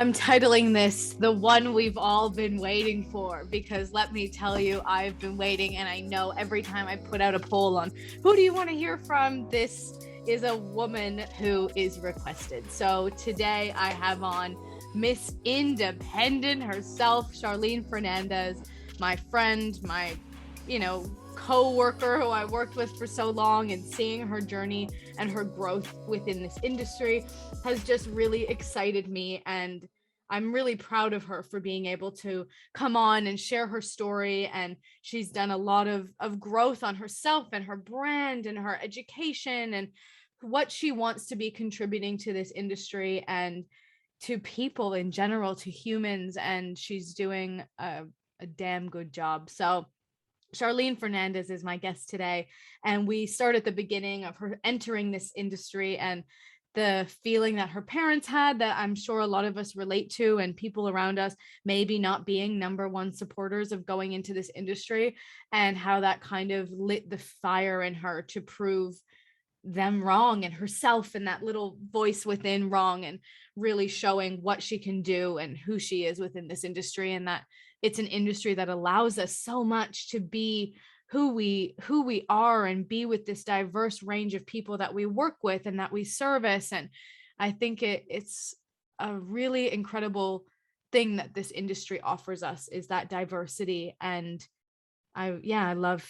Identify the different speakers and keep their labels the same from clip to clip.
Speaker 1: I'm titling this The One We've All Been Waiting For, because let me tell you, I've been waiting, and I know every time I put out a poll on who do you want to hear from, this is a woman who is requested. So today I have on Miss Independent herself, Charlene Fernandez, my friend, my, co-worker who I worked with for so long, and seeing her journey and her growth within this industry has just really excited me, and I'm really proud of her for being able to come on and share her story. And she's done a lot of growth on herself and her brand and her education and what she wants to be contributing to this industry and to people in general, to humans, and she's doing a damn good job. So Charlene Fernandez is my guest today, and we start at the beginning of her entering this industry and the feeling that her parents had, that I'm sure a lot of us relate to, and people around us maybe not being number one supporters of going into this industry, and how that kind of lit the fire in her to prove them wrong and herself and that little voice within wrong, and really showing what she can do and who she is within this industry, and that it's an industry that allows us so much to be who we are and be with this diverse range of people that we work with and that we service. And I think it's a really incredible thing that this industry offers us, is that diversity. And I love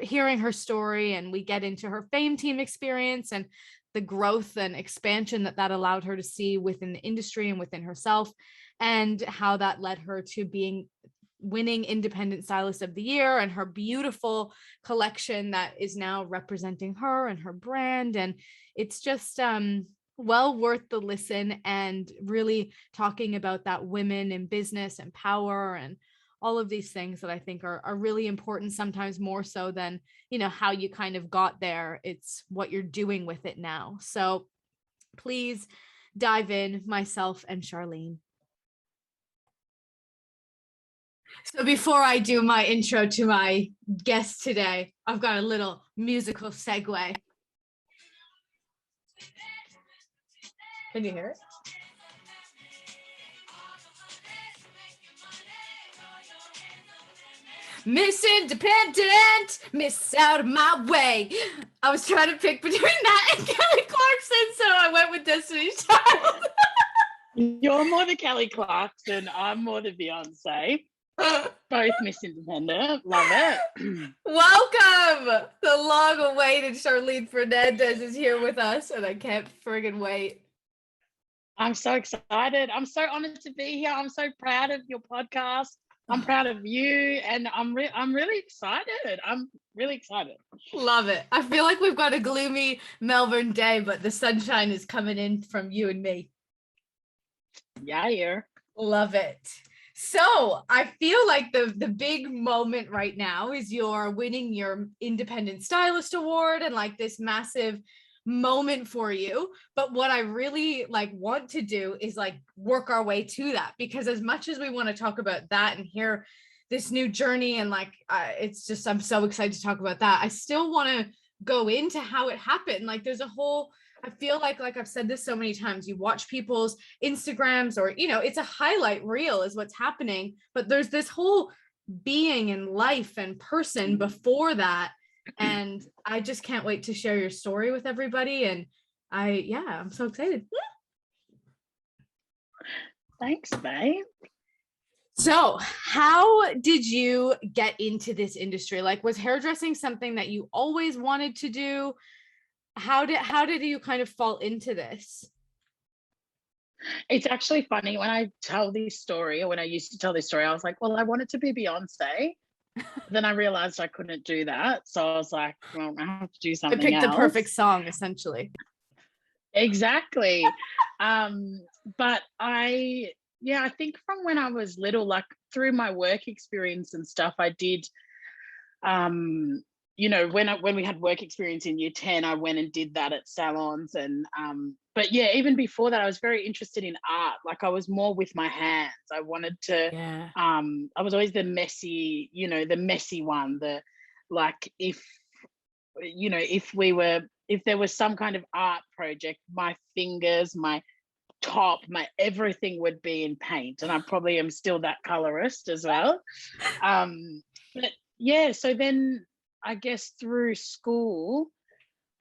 Speaker 1: hearing her story, and we get into her fame team experience and the growth and expansion that allowed her to see within the industry and within herself, and how that led her to winning Independent Stylist of the Year, and her beautiful collection that is now representing her and her brand. And it's just well worth the listen, and really talking about that women in business and power and all of these things that I think are really important, sometimes more so than, how you kind of got there. It's what you're doing with it now. So please dive in, myself and Charlene. So before I do my intro to my guest today, I've got a little musical segue. Can you hear it? Miss Independent, miss out of my way. I was trying to pick between that and Kelly Clarkson, so I went with Destiny's Child.
Speaker 2: You're more the Kelly Clarkson, I'm more the Beyonce. Both Miss Independent. Love it.
Speaker 1: Welcome. The long-awaited Charlene Fernandez is here with us, and I can't friggin' wait.
Speaker 2: I'm so excited. I'm so honored to be here. I'm so proud of your podcast. I'm proud of you, and I'm really excited. I'm really excited.
Speaker 1: Love it. I feel like we've got a gloomy Melbourne day, but the sunshine is coming in from you and me.
Speaker 2: Yeah.
Speaker 1: Love it. So I feel like the big moment right now is you're winning your Independent Stylist Award, and like this massive moment for you. But what I really want to do is work our way to that, because as much as we want to talk about that and hear this new journey, and it's just, I'm so excited to talk about that, I still want to go into how it happened. There's a whole, I feel like I've said this so many times, you watch people's Instagrams, or it's a highlight reel is what's happening, but there's this whole being and life and person before that. And I just can't wait to share your story with everybody. And I'm so excited.
Speaker 2: Thanks, babe.
Speaker 1: So how did you get into this industry? Was hairdressing something that you always wanted to do? How did you kind of fall into this?
Speaker 2: It's actually funny when I tell this story, or when I used to tell this story, I was like, well, I wanted to be Beyonce. Then I realized I couldn't do that. So I was like, well, I have to do something else.
Speaker 1: I picked the perfect song, essentially.
Speaker 2: Exactly. But I think from when I was little, through my work experience and stuff, I did, when we had work experience in year 10, I went and did that at salons. And but even before that, I was very interested in art. I was more with my hands. I wanted to I was always the messy one, if there was some kind of art project, my fingers, my top, my everything would be in paint, and I probably am still that colorist as well. But yeah, so then I guess through school,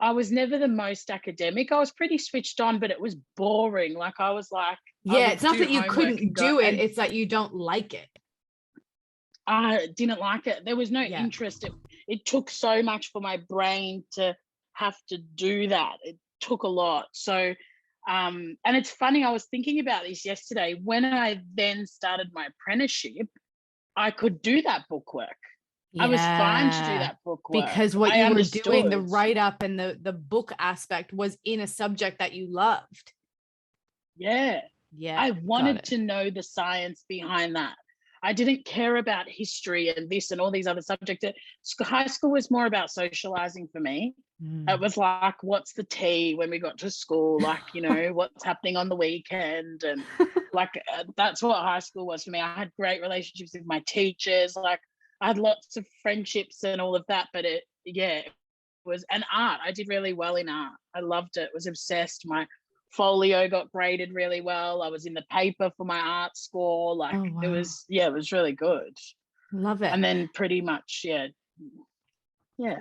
Speaker 2: I was never the most academic. I was pretty switched on, but it was boring. Like I was like,
Speaker 1: Yeah, it's not that you couldn't do it, it's that you don't like it.
Speaker 2: I didn't like it. There was no
Speaker 1: Yeah.
Speaker 2: interest. It took so much for my brain to have to do that. It took a lot. So, and it's funny, I was thinking about this yesterday. When I then started my apprenticeship, I could do that bookwork. I was fine to do that bookwork.
Speaker 1: Because what
Speaker 2: I
Speaker 1: you were doing, the
Speaker 2: understood.
Speaker 1: write-up and the book aspect was in a subject that you loved.
Speaker 2: Yeah.
Speaker 1: Yeah.
Speaker 2: I wanted to know the science behind that. I didn't care about history and this and all these other subjects. High school was more about socializing for me. It was like, what's the tea when we got to school? Like, you know, what's happening on the weekend? And like, that's what high school was for me. I had great relationships with my teachers. Like, I had lots of friendships and all of that. But it was an art. I did really well in art. I loved it. Was obsessed. My folio got graded really well. I was in the paper for my art score. Like it was really good.
Speaker 1: Love it.
Speaker 2: And then pretty much, yeah.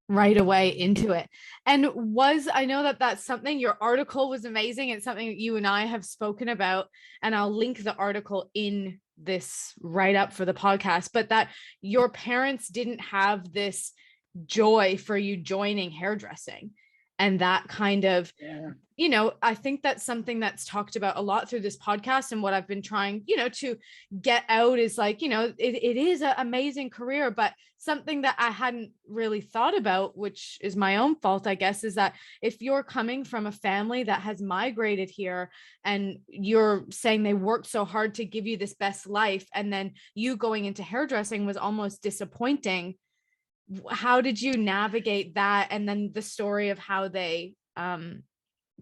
Speaker 1: Right away into it. And I know that that's something, your article was amazing. It's something that you and I have spoken about, and I'll link the article in this write up for the podcast, but that your parents didn't have this joy for you joining hairdressing. And that kind of, you know, I think that's something that's talked about a lot through this podcast. And what I've been trying, you know, to get out is like, you know, it is an amazing career, but something that I hadn't really thought about, which is my own fault, I guess, is that if you're coming from a family that has migrated here and you're saying they worked so hard to give you this best life, and then you going into hairdressing was almost disappointing. How did you navigate that? And then the story of how they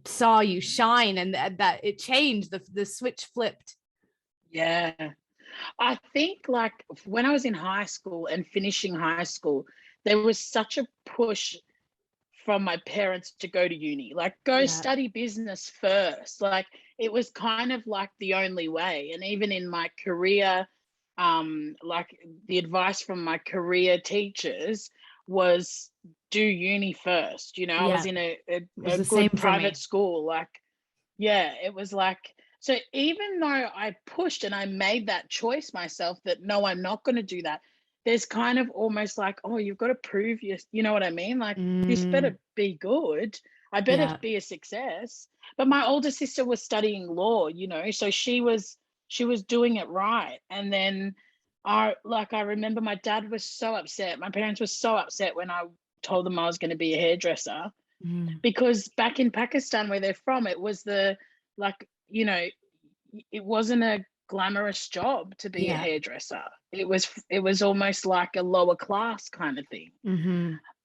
Speaker 1: saw you shine, and that it changed, the switch flipped.
Speaker 2: Yeah. I think like when I was in high school and finishing high school, there was such a push from my parents to go to uni, like go study business first. Like it was kind of like the only way. And even in my career, like the advice from my career teachers was do uni first. You know, I was in a good private school. Like, it was like, so even though I pushed and I made that choice myself that no, I'm not going to do that, there's kind of almost like, oh, you've got to prove you know what I mean? Like this better be good. I better be a success. But my older sister was studying law, you know, so she was doing it right. And then I remember my dad was so upset. My parents were so upset when I told them I was going to be a hairdresser, because back in Pakistan where they're from, it was you know, it wasn't a glamorous job to be a hairdresser. It was almost like a lower class kind of thing.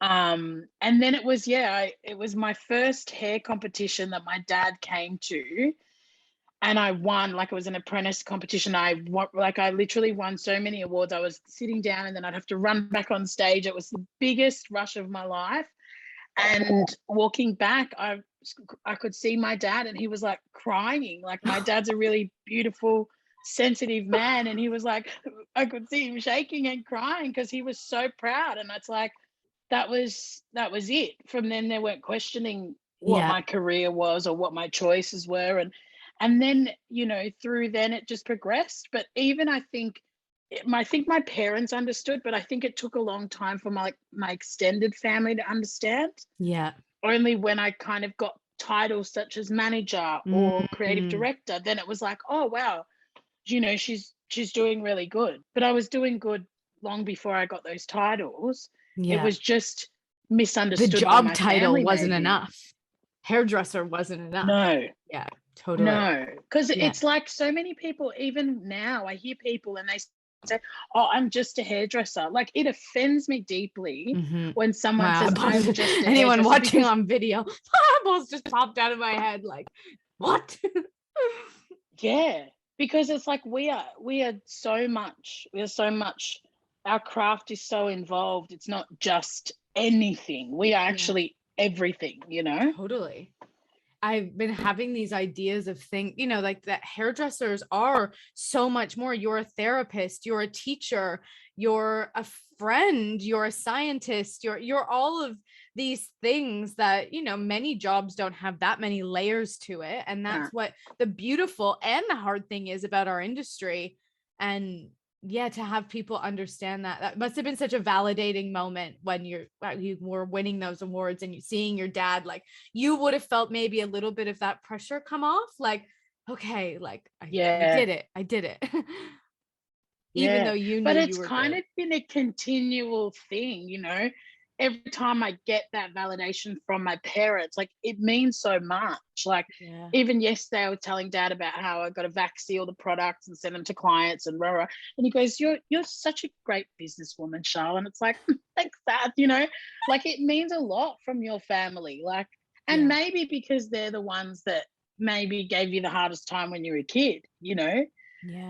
Speaker 2: And then it was my first hair competition that my dad came to, and I won. Like it was an apprentice competition. I literally won so many awards. I was sitting down and then I'd have to run back on stage. It was the biggest rush of my life. And walking back, I could see my dad, and he was like crying. Like my dad's a really beautiful, sensitive man, and he was like, I could see him shaking and crying because he was so proud. And it's like that was it. From then they weren't questioning what my career was or what my choices were, and then, you know, through then it just progressed. But even I think my parents understood, but I think it took a long time for my extended family to understand. Only when I kind of got titles such as manager or creative director, then it was like, oh wow, you know, she's doing really good. But I was doing good long before I got those titles. It was just misunderstood.
Speaker 1: The job title wasn't enough. Hairdresser wasn't enough.
Speaker 2: No.
Speaker 1: Yeah, totally.
Speaker 2: No, because it's like so many people, even now I hear people and they say, oh, I'm just a hairdresser. Like it offends me deeply when someone says I'm just a
Speaker 1: anyone watching on video, eyeballs just popped out of my head like, what?
Speaker 2: Because it's like we are so much, our craft is so involved. It's not just anything. We are actually everything, you know?
Speaker 1: Totally. I've been having these ideas of like that hairdressers are so much more. You're a therapist, you're a teacher, you're a friend, you're a scientist, you're all of these things that, many jobs don't have that many layers to it. And that's what the beautiful and the hard thing is about our industry. And yeah, to have people understand that must have been such a validating moment when you were winning those awards and you seeing your dad, like you would have felt maybe a little bit of that pressure come off, like, okay, like I did it. Even though you knew
Speaker 2: but
Speaker 1: you
Speaker 2: it's
Speaker 1: were
Speaker 2: kind
Speaker 1: good.
Speaker 2: of been a continual thing, every time I get that validation from my parents, like it means so much. Like even yesterday I was telling Dad about how I got to vac seal the products and send them to clients and rah, rah. And he goes, you're such a great businesswoman, Charlene. And it's like, thanks, Dad, like it means a lot from your family. Like, and maybe because they're the ones that maybe gave you the hardest time when you were a kid,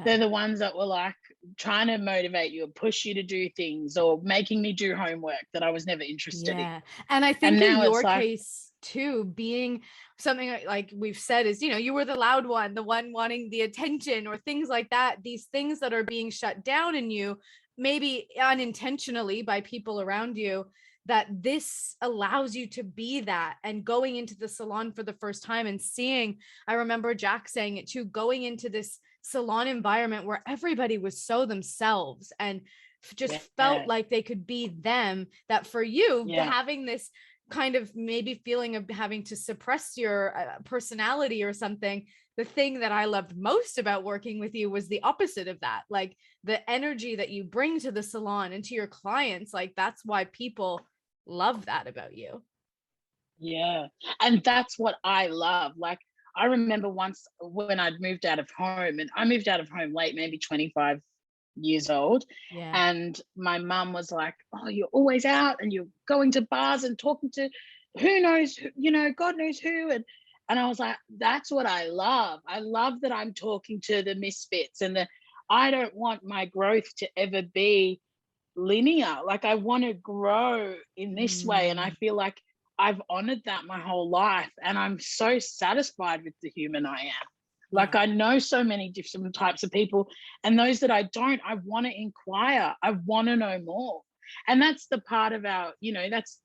Speaker 2: they're the ones that were like trying to motivate you or push you to do things or making me do homework that I was never interested in.
Speaker 1: And I think in your case too, being something like we've said is, you were the loud one, the one wanting the attention or things like that, these things that are being shut down in you, maybe unintentionally by people around you, that this allows you to be that. And going into the salon for the first time and seeing, I remember Jack saying it too, going into this salon environment where everybody was so themselves and just felt like they could be them, that for you having this kind of maybe feeling of having to suppress your personality or something, the thing that I loved most about working with you was the opposite of that, like the energy that you bring to the salon and to your clients. Like that's why people love that about you.
Speaker 2: And that's what I love. Like I remember once when I'd moved out of home, and I moved out of home late, maybe 25 years old. And my mum was like, oh, you're always out and you're going to bars and talking to who knows, God knows who. And I was like, that's what I love. I love that I'm talking to the misfits, and I don't want my growth to ever be linear. Like I want to grow in this way. And I feel like I've honored that my whole life, and I'm so satisfied with the human I am. Like I know so many different types of people, and those that I don't, I want to inquire. I want to know more. And that's the part of our, that's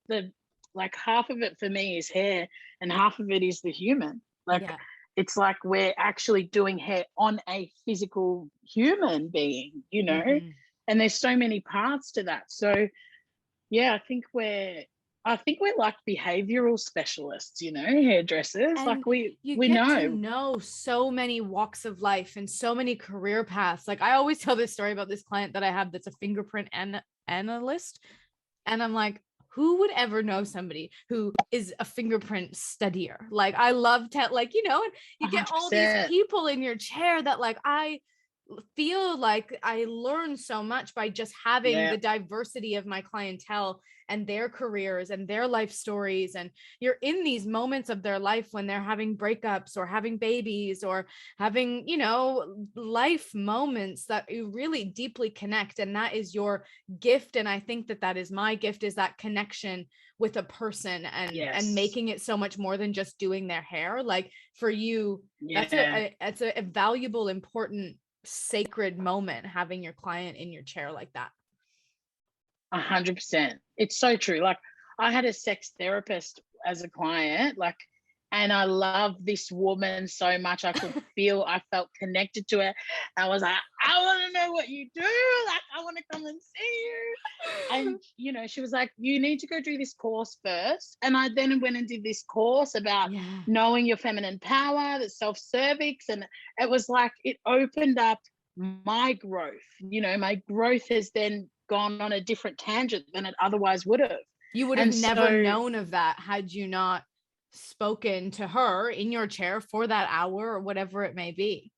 Speaker 2: the like half of it for me is hair and half of it is the human. Like it's like we're actually doing hair on a physical human being, and there's so many parts to that. So yeah, I think we're like behavioral specialists, hairdressers.
Speaker 1: And
Speaker 2: like we
Speaker 1: get to know so many walks of life and so many career paths. Like I always tell this story about this client that I have that's a fingerprint analyst, and I'm like, who would ever know somebody who is a fingerprint studier? Like I love and you get 100%. All these people in your chair that like I feel like I learn so much by just having the diversity of my clientele and their careers and their life stories. And you're in these moments of their life when they're having breakups or having babies or having, life moments that you really deeply connect. And that is your gift. And I think that is my gift, is that connection with a person and making it so much more than just doing their hair. Like for you, that's a valuable, important, sacred moment, having your client in your chair like that.
Speaker 2: 100%. It's so true. Like I had a sex therapist as a client, and I love this woman so much. I felt connected to her. I was like, I want to know what you do. Like, I want to come and see you. And, she was like, you need to go do this course first. And I then went and did this course about knowing your feminine power, the self-cervix. And it was like, it opened up my growth. My growth has then gone on a different tangent than it otherwise would have.
Speaker 1: You would have never known of that had you not spoken to her in your chair for that hour or whatever it may be.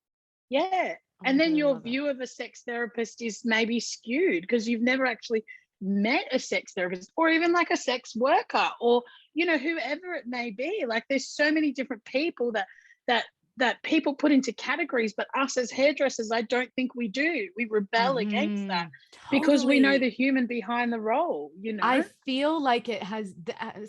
Speaker 2: And then your view of a sex therapist is maybe skewed because you've never actually met a sex therapist or even like a sex worker or whoever it may be. Like there's so many different people that that people put into categories, but us as hairdressers, I don't think we do. We rebel against that because we know
Speaker 1: Totally.
Speaker 2: the human behind the role, you know?
Speaker 1: I feel like it has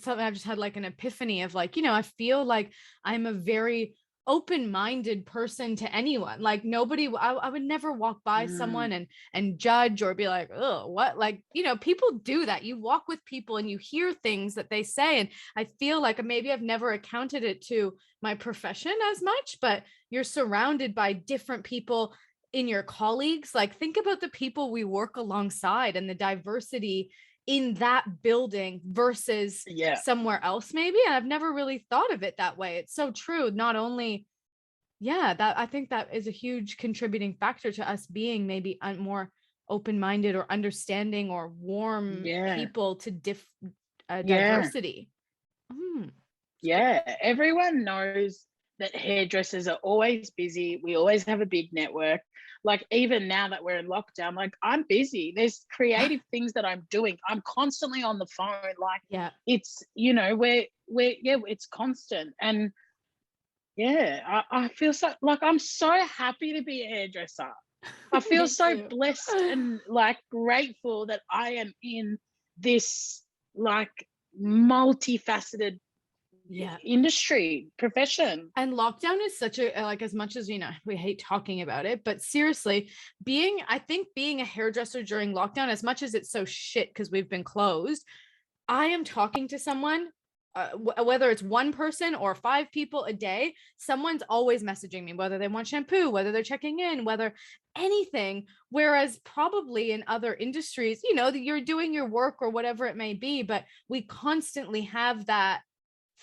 Speaker 1: something. I've just had like an epiphany of like, I feel like I'm a very open-minded person to anyone. Like nobody, I would never walk by someone and judge or be like, oh, what? Like, people do that. You walk with people and you hear things that they say. And I feel like maybe I've never accounted it to my profession as much, but you're surrounded by different people in your colleagues. Like think about the people we work alongside and the diversity in that building versus somewhere else maybe. And I've never really thought of it that way. It's so true. Not only, that I think that is a huge contributing factor to us being maybe more open-minded or understanding or warm people to diversity.
Speaker 2: Everyone knows that hairdressers are always busy. We always have a big network. Like even now that we're in lockdown, like I'm busy. There's creative things that I'm doing. I'm constantly on the phone. Like it's, we're it's constant. And I feel so like I'm so happy to be a hairdresser. I feel so blessed and like grateful that I am in this like multifaceted industry profession.
Speaker 1: And lockdown is such a, like, as much as we hate talking about it, but seriously, I think being a hairdresser during lockdown, as much as it's so shit because we've been closed, I am talking to someone, whether it's one person or 5 people a day, someone's always messaging me, whether they want shampoo, whether they're checking in, whether anything. Whereas probably in other industries, you're doing your work or whatever it may be, but we constantly have that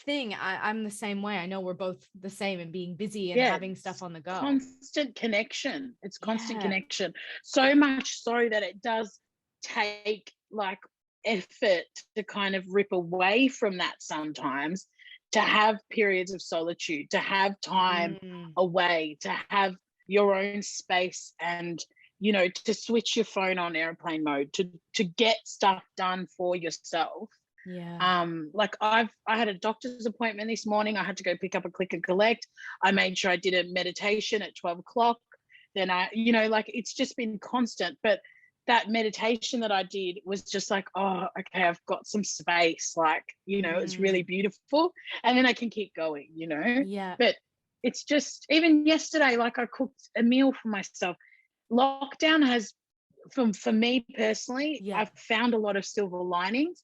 Speaker 1: thing. I'm the same way. I know we're both the same in being busy and having stuff on the go.
Speaker 2: Constant connection. It's constant connection. So much so that it does take like effort to kind of rip away from that sometimes, to have periods of solitude, to have time away, to have your own space, and to switch your phone on airplane mode, to get stuff done for yourself. Like I had a doctor's appointment this morning. I had to go pick up a click and collect. I made sure I did a meditation at 12 o'clock. Then like it's just been constant. But that meditation that I did was just like, oh, okay, I've got some space. Like, it's really beautiful. And then I can keep going, But it's just, even yesterday, like I cooked a meal for myself. Lockdown has, for me personally, I've found a lot of silver linings.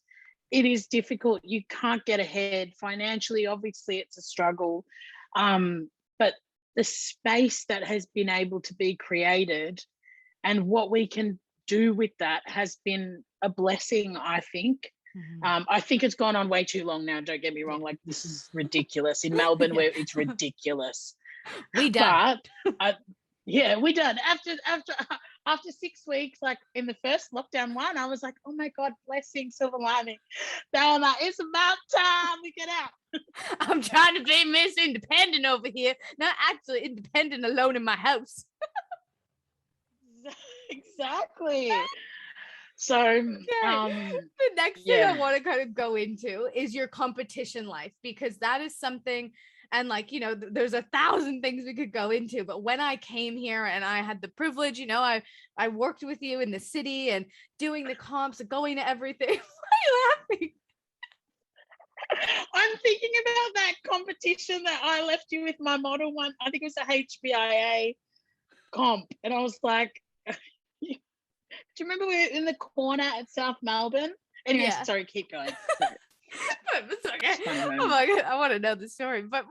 Speaker 2: It is difficult. You can't get ahead financially. Obviously, it's a struggle. But the space that has been able to be created and what we can do with that has been a blessing, I think. I think it's gone on way too long now. Don't get me wrong. Like this is ridiculous in Melbourne, where it's ridiculous.
Speaker 1: We done.
Speaker 2: But we done. After 6 weeks, like in the first lockdown one, I was like, oh my God, blessing, silver lining. Then it's about time we get out.
Speaker 1: I'm trying to be Miss Independent over here, not actually independent alone in my house.
Speaker 2: Exactly. So
Speaker 1: the next thing I want to kind of go into is your competition life, because that is something, and like there's 1,000 things we could go into, but when I came here and I had the privilege, I worked with you in the city and doing the comps and going to everything. Why are you laughing?
Speaker 2: I'm thinking about that competition that I left you with my model one. I think it was a HBIA comp, and I was like, do you remember we were in the corner at South Melbourne? Anyway, sorry, keep going. Sorry.
Speaker 1: It's okay. Oh my God, I want to know the story. But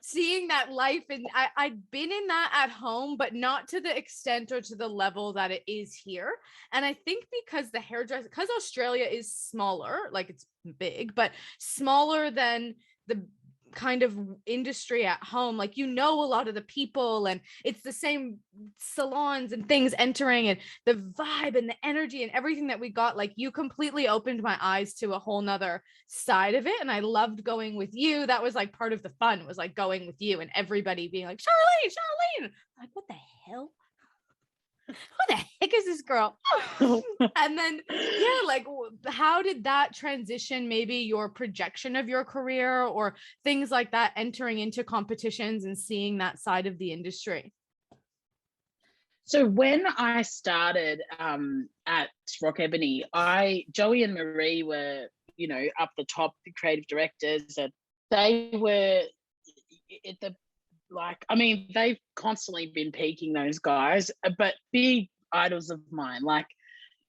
Speaker 1: seeing that life, and I'd been in that at home, but not to the extent or to the level that it is here. And I think because because Australia is smaller, like it's big, but smaller than the kind of industry at home, like a lot of the people, and it's the same salons and things entering, and the vibe and the energy and everything that we got, like you completely opened my eyes to a whole nother side of it. And I loved going with you. That was like part of the fun, was like going with you and everybody being like, Charlene, like what the hell. the heck is this girl? And then, yeah, like, how did that transition maybe your projection of your career or things like that, entering into competitions and seeing that side of the industry?
Speaker 2: So when I started at Rock Ebony, Joey and Marie were, up the top, the creative directors, and they were at the they've constantly been peaking, those guys, but big idols of mine,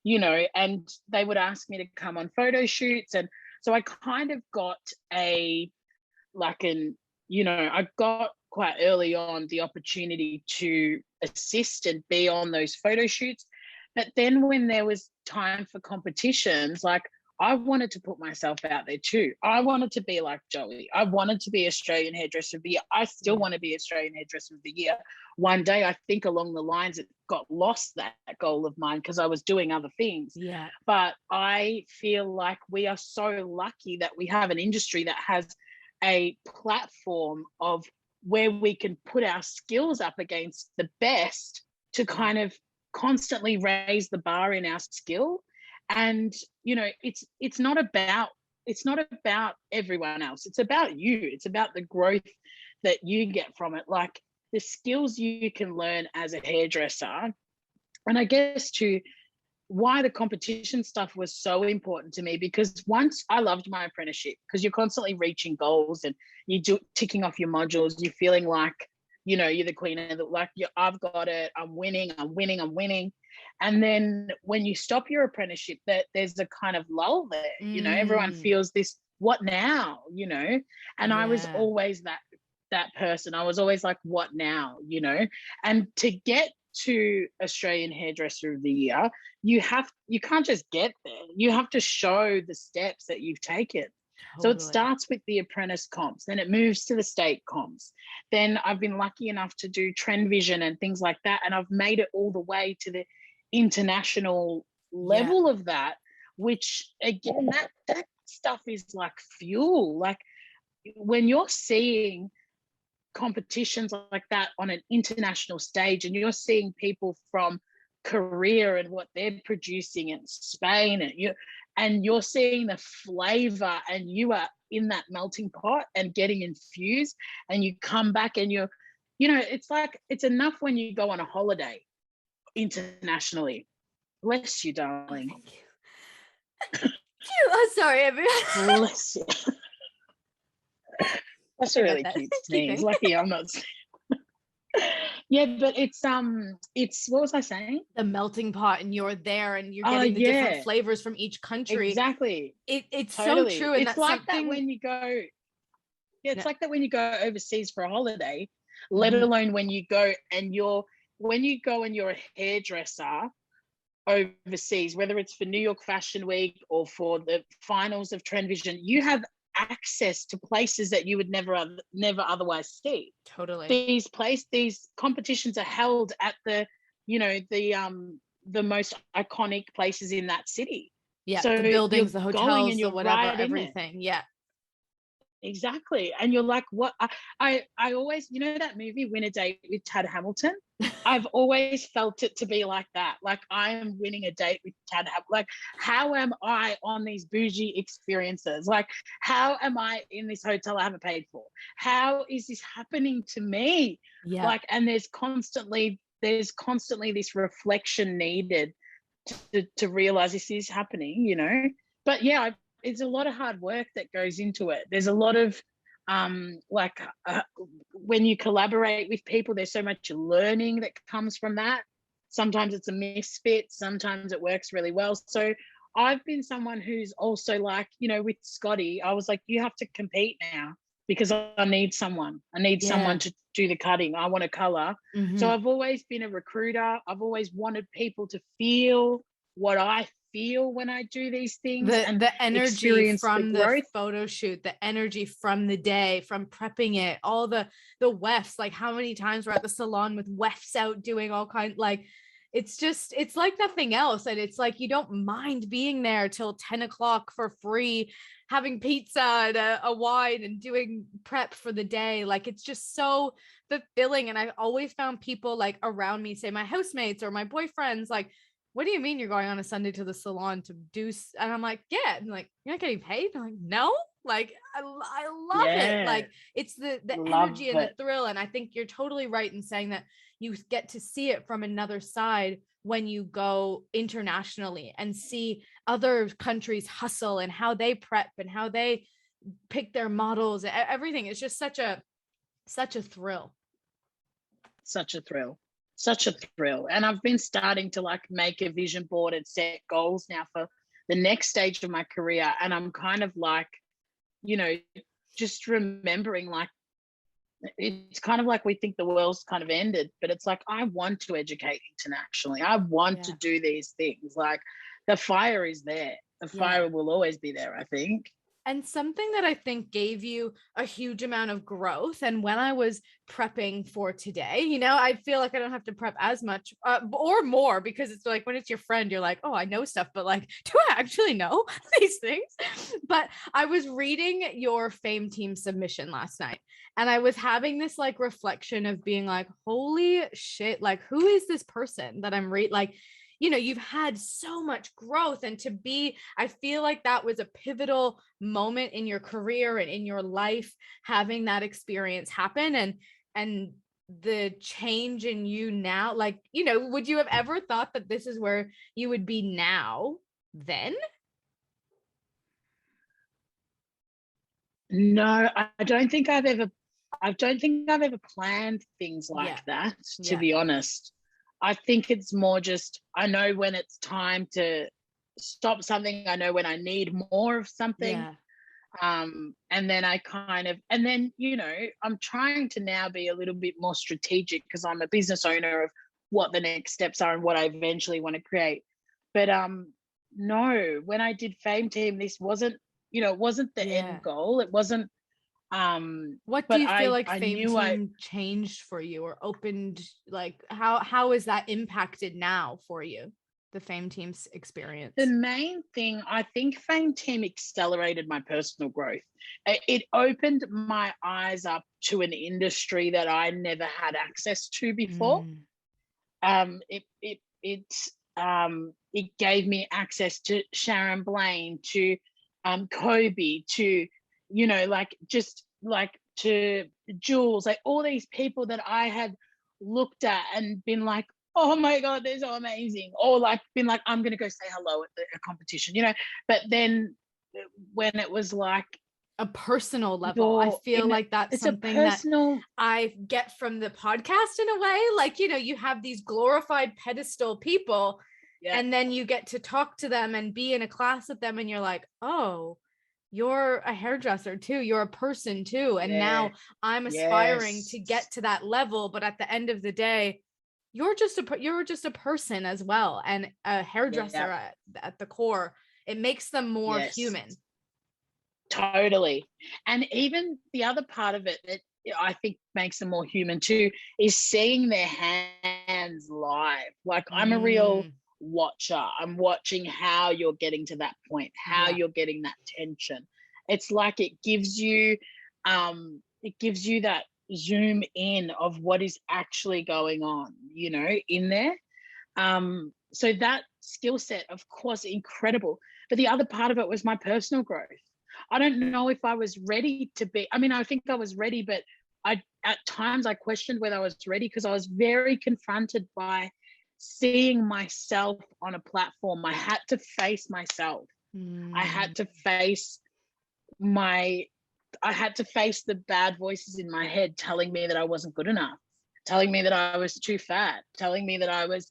Speaker 2: and they would ask me to come on photo shoots. And so I kind of got I got quite early on the opportunity to assist and be on those photo shoots. But then when there was time for competitions, I wanted to put myself out there too. I wanted to be like Joey. I wanted to be Australian Hairdresser of the Year. I still want to be Australian Hairdresser of the Year. One day, I think along the lines, it got lost, that goal of mine, because I was doing other things.
Speaker 1: Yeah.
Speaker 2: But I feel like we are so lucky that we have an industry that has a platform of where we can put our skills up against the best to kind of constantly raise the bar in our skill. And it's not about everyone else. It's about you. It's about the growth that you get from it, like the skills you can learn as a hairdresser. And I guess to why the competition stuff was so important to me, because once I loved my apprenticeship, because you're constantly reaching goals and ticking off your modules, you're feeling like, you're the queen of I've got it, I'm winning. And then when you stop your apprenticeship, there's a kind of lull there, everyone feels this, what now, and I was always that person. I was always like, what now, and to get to Australian Hairdresser of the Year, you can't just get there. You have to show the steps that you've taken. Totally. So it starts with the apprentice comps, then it moves to the state comps. Then I've been lucky enough to do Trend Vision and things like that, and I've made it all the way to the international level of that, which again, that stuff is like fuel. Like when you're seeing competitions like that on an international stage, and you're seeing people from Korea and what they're producing in Spain, and you're seeing the flavor, and you are in that melting pot and getting infused, and you come back and it's like, it's enough when you go on a holiday internationally. Bless you, darling.
Speaker 1: Thank you. Oh, sorry, everyone.
Speaker 2: Bless you. That's a really cute sneeze. Lucky I'm not. Yeah, but it's what was I saying?
Speaker 1: The melting pot, and you're there, and you're getting the different flavors from each country.
Speaker 2: Exactly.
Speaker 1: It's totally so true, and
Speaker 2: it's
Speaker 1: that's
Speaker 2: like
Speaker 1: something...
Speaker 2: that when you go. Yeah, it's like that when you go overseas for a holiday, let alone when you go and you're a hairdresser overseas, whether it's for New York Fashion Week or for the finals of Trend Vision, you have access to places that you would never otherwise see.
Speaker 1: Totally.
Speaker 2: These competitions are held at the most iconic places in that city.
Speaker 1: Yeah, so the buildings, the hotels, the whatever, everything. Yeah.
Speaker 2: Exactly. And you're like, what? I always, that movie Win a Date with Tad Hamilton? I've always felt it to be like that. Like, I am winning a date with Tad Hamilton. Like, how am I on these bougie experiences? Like, how am I in this hotel I haven't paid for? How is this happening to me?
Speaker 1: Yeah.
Speaker 2: Like, and there's constantly this reflection needed to realize this is happening, But yeah, it's a lot of hard work that goes into it. There's a lot of when you collaborate with people, there's so much learning that comes from that. Sometimes it's a misfit, sometimes it works really well. So I've been someone who's also like, with Scotty, I was like, you have to compete now because I need someone. I need someone to do the cutting. I want to color. So I've always been a recruiter. I've always wanted people to feel what I feel when I do these things, and
Speaker 1: the energy from the photo shoot, the energy from the day, from prepping it, all the wefts, like how many times we're at the salon with wefts out doing all kinds, like it's like nothing else. And it's like, you don't mind being there till 10 o'clock for free, having pizza and a wine and doing prep for the day. Like, it's just so fulfilling. And I've always found people like around me, say my housemates or my boyfriends, like, what do you mean you're going on a Sunday to the salon to do? And I'm like, yeah. And like, you're not getting paid? I'm like, no. Like, I love it. Like, it's the
Speaker 2: Love
Speaker 1: energy and the
Speaker 2: it.
Speaker 1: thrill. And I think you're totally right in saying that you get to see it from another side when you go internationally and see other countries hustle and how they prep and how they pick their models. Everything is just such a thrill.
Speaker 2: Such a thrill. Such a thrill. And I've been starting to like make a vision board and set goals now for the next stage of my career. And I'm kind of like, you know, just remembering, like, it's kind of like we think the world's kind of ended, but it's like, I want to educate internationally. I want to do these things. Like, the fire is there. The fire will always be there, I think.
Speaker 1: And something that I think gave you a huge amount of growth. And when I was prepping for today, you know, I feel like I don't have to prep as much or more, because it's like when it's your friend, you're like, oh, I know stuff, but like, do I actually know these things? But I was reading your Fame Team submission last night, and I was having this like reflection of being like, holy shit, like, who is this person that I'm like, you know, you've had so much growth, and to be, I feel like that was a pivotal moment in your career and in your life, having that experience happen, and the change in you now. Like, you know, would you have ever thought that this is where you would be now then?
Speaker 2: No, I don't think I've ever planned things like that, to be honest. I think it's more just, I know when it's time to stop something. I know when I need more of something. And then and then, you know, I'm trying to now be a little bit more strategic, because I'm a business owner, of what the next steps are and what I eventually want to create. But no, when I did Fame Team, this wasn't, you know, it wasn't the end goal. It wasn't.
Speaker 1: What do you feel like Fame Team changed for you, or opened, like, how is that impacted now for you, the Fame Team's experience?
Speaker 2: The main thing, I think Fame Team accelerated my personal growth. It opened my eyes up to an industry that I never had access to before. It gave me access to Sharon Blaine, to Kobe, to, you know, like, just like, to Jules, like all these people that I had looked at and been like, oh my God, they're so amazing. Or like been like, I'm going to go say hello at a competition, you know. But then when it was like
Speaker 1: a personal level, I feel like that's something that I get from the podcast in a way. Like, you know, you have these glorified pedestal people, and then you get to talk to them and be in a class with them, and you're like, oh, you're a hairdresser too, you're a person too, and now I'm aspiring to get to that level. But at the end of the day, you're just a person as well, and a hairdresser at the core. It makes them more human.
Speaker 2: Totally. And even the other part of it that I think makes them more human too is seeing their hands live. Like, I'm a real watcher. I'm watching how you're getting to that point, how you're getting that tension. It's like it gives you that zoom in of what is actually going on, you know, in there. So that skill set, of course, incredible. But the other part of it was my personal growth. I don't know if I was ready to be. I mean, I think I was ready, but at times I questioned whether I was ready, because I was very confronted by seeing myself on a platform. I had to face myself. I had to face the bad voices in my head telling me that I wasn't good enough, telling me that I was too fat, telling me that I was,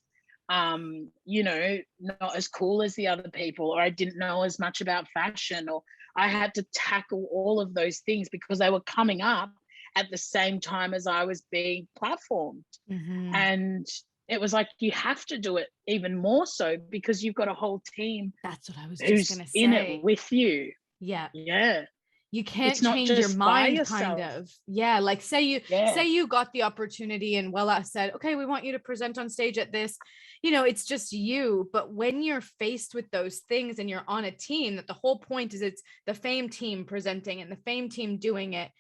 Speaker 2: you know, not as cool as the other people, or I didn't know as much about fashion, or I had to tackle all of those things because they were coming up at the same time as I was being platformed. And it was like, you have to do it even more so because you've got a whole team.
Speaker 1: That's what I was just going to say.
Speaker 2: In it with you.
Speaker 1: Yeah. you can't
Speaker 2: It's not
Speaker 1: change your
Speaker 2: just by
Speaker 1: mind, kind
Speaker 2: yourself.
Speaker 1: of. Yeah. Like say
Speaker 2: Yeah.
Speaker 1: you got the opportunity and Wella said, okay, we want you to present on stage at this, it's just you. But when you're faced with those things and you're on a team, that the whole point is it's the Fame team presenting and the Fame team doing it,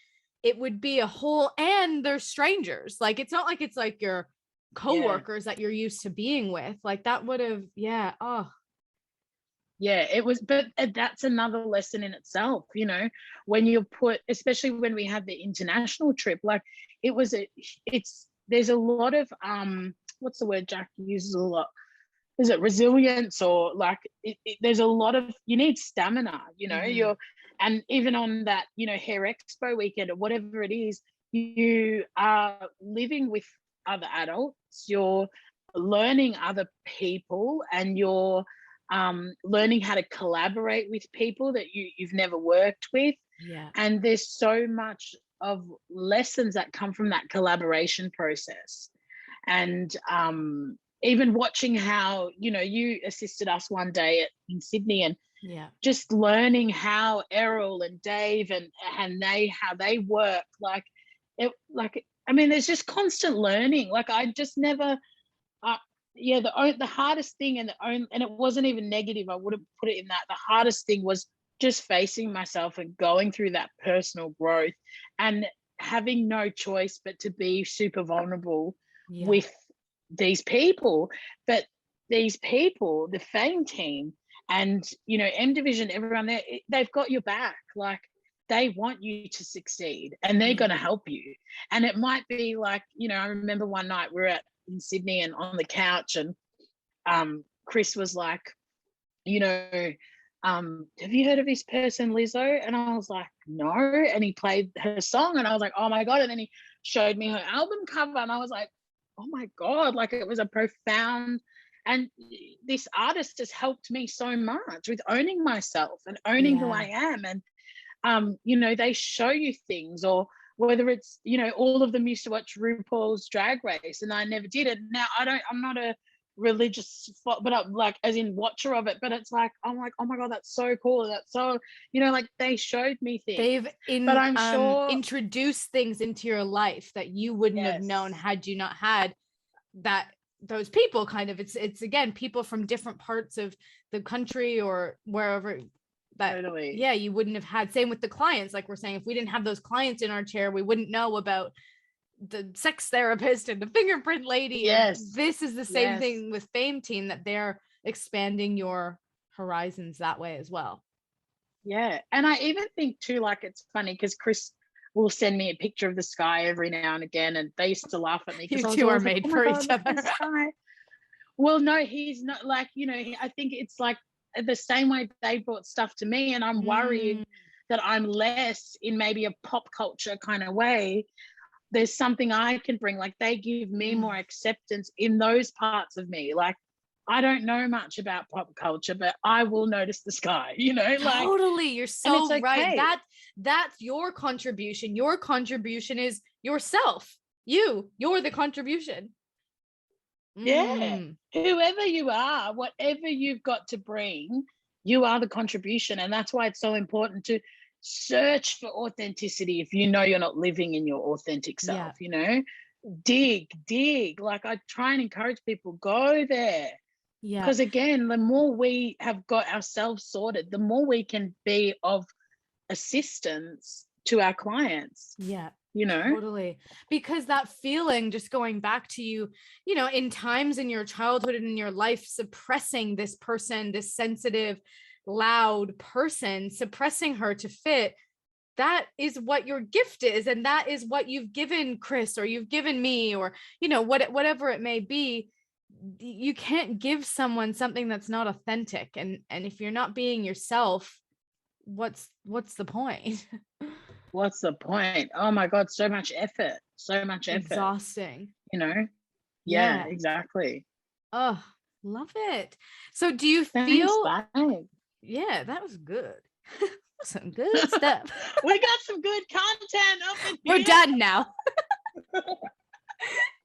Speaker 1: it would be a whole, and they're strangers. Like, it's not like it's like your coworkers that you're used to being with. Like that would have, yeah. Oh,
Speaker 2: Yeah, it was, but that's another lesson in itself, when you put, especially when we had the international trip, like there's a lot of, what's the word Jack uses a lot? Is it resilience, or like, there's a lot of, you need stamina, and even on that, hair expo weekend or whatever it is, you are living with other adults, you're learning other people, and you're learning how to collaborate with people that you've never worked with.
Speaker 1: yeah.
Speaker 2: And there's so much of lessons that come from that collaboration process. And even watching how, you assisted us one day in Sydney, and
Speaker 1: Yeah.
Speaker 2: just learning how Errol and Dave and how they work, there's just constant learning. Like I just never, the hardest thing, and it wasn't even negative, I wouldn't put it in that. The hardest thing was just facing myself and going through that personal growth and having no choice but to be super vulnerable with these people. But these people, the Fame team and, M Division, everyone there, they've got your back. Like they want you to succeed and they're going to help you. And it might be like, I remember one night we were in Sydney and on the couch, and Chris was like, have you heard of this person, Lizzo? And I was like, no. And he played her song and I was like, oh my God. And then he showed me her album cover and I was like, oh my God, like it was a profound, and this artist has helped me so much with owning myself and owning who I am. And they show you things, or whether it's, all of them used to watch RuPaul's Drag Race and I never did it. Now I'm not a religious, but I'm like, as in watcher of it, but it's like, I'm like, oh my God, that's so cool. That's so, like they showed me things. But I'm sure
Speaker 1: introduced things into your life that you wouldn't have known had you not had those people. Kind of, it's again, people from different parts of the country or wherever that
Speaker 2: totally.
Speaker 1: You wouldn't have had. Same with the clients, like we're saying, if we didn't have those clients in our chair, we wouldn't know about the sex therapist and the fingerprint lady.
Speaker 2: Yes.
Speaker 1: This is the same thing with Fame team, that they're expanding your horizons that way as well.
Speaker 2: Yeah. And I even think too, like, it's funny because Chris will send me a picture of the sky every now and again, and they used to laugh at me because
Speaker 1: you two are made for each other.
Speaker 2: Well, no, he's not, like, I think it's like the same way they brought stuff to me, and I'm worried that I'm less in maybe a pop culture kind of way. There's something I can bring. Like they give me more acceptance in those parts of me. Like I don't know much about pop culture, but I will notice the sky, like
Speaker 1: totally. You're so
Speaker 2: okay.
Speaker 1: right. That's your contribution. Your contribution is yourself. You're the contribution.
Speaker 2: Yeah. Whoever you are, whatever you've got to bring, you are the contribution. And that's why it's so important to search for authenticity. If you're not living in your authentic self, dig. Like I try and encourage people, go there. Because again, the more we have got ourselves sorted, the more we can be of assistance to our clients.
Speaker 1: Totally. Because that feeling, just going back to you, in times in your childhood and in your life, suppressing this person, this sensitive, loud person, suppressing her to fit, that is what your gift is. And that is what you've given Chris, or you've given me, or, whatever it may be. You can't give someone something that's not authentic. And if you're not being yourself, what's the point?
Speaker 2: What's the point? Oh my God, so much effort.
Speaker 1: Exhausting.
Speaker 2: Yeah, exactly.
Speaker 1: Oh, love it. So do you feel yeah, that was good. Some good stuff.
Speaker 2: We got some good content up in here.
Speaker 1: We're done now.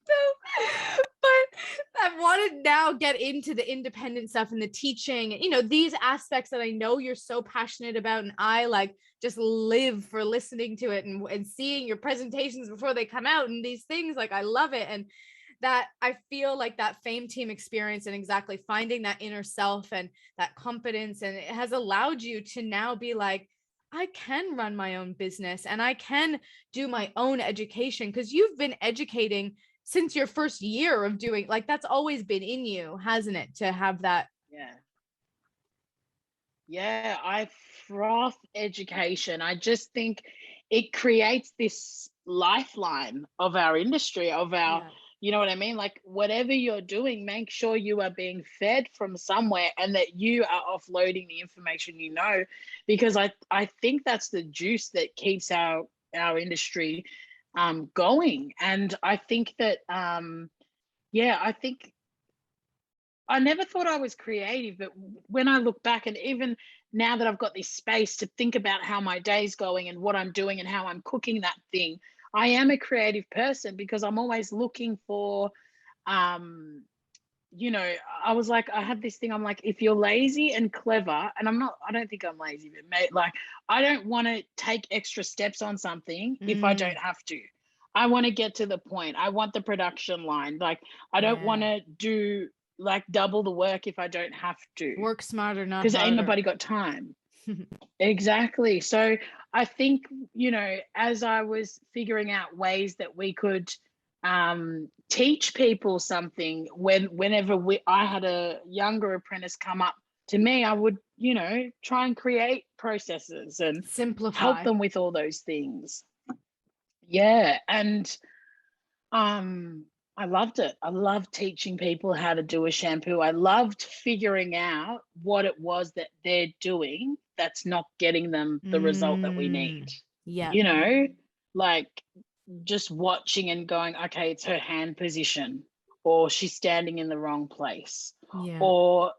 Speaker 1: So, but I wanted want to now get into the independent stuff and the teaching, you know, these aspects that I know you're so passionate about, and I like just live for listening to it and seeing your presentations before they come out and these things. Like, I love it. And that I feel like that Fame team experience and exactly finding that inner self and that confidence, and it has allowed you to now be like, I can run my own business and I can do my own education, because you've been educating since your first year of doing, like, that's always been in you, hasn't it, to have that?
Speaker 2: Yeah, I froth education. I just think it creates this lifeline of our industry, of our, you know what I mean? Like, whatever you're doing, make sure you are being fed from somewhere and that you are offloading the information, you know, because I think that's the juice that keeps our industry going. And I think that I think I never thought I was creative, but when I look back, and even now that I've got this space to think about how my day's going and what I'm doing and how I'm cooking that thing, I am a creative person, because I'm always looking for, you know, I was like, I had this thing, I'm like, if you're lazy and clever, and I don't think I'm lazy, but like, I don't want to take extra steps on something if I don't have to. I want to get to the point. I want the production line. Like, I don't want to do like double the work if I don't have to.
Speaker 1: Work smarter, not
Speaker 2: because
Speaker 1: harder.
Speaker 2: ain't nobody got time. Exactly. So I think, you know, as I was figuring out ways that we could teach people something, whenever I had a younger apprentice come up to me, I would, you know, try and create processes and
Speaker 1: simplify,
Speaker 2: help them with all those things. Yeah. And I loved it. I loved teaching people how to do a shampoo. I loved figuring out what it was that they're doing that's not getting them the result that we need.
Speaker 1: Yeah.
Speaker 2: You know, like just watching and going, okay, it's her hand position, or she's standing in the wrong place.
Speaker 1: Yeah.
Speaker 2: Or,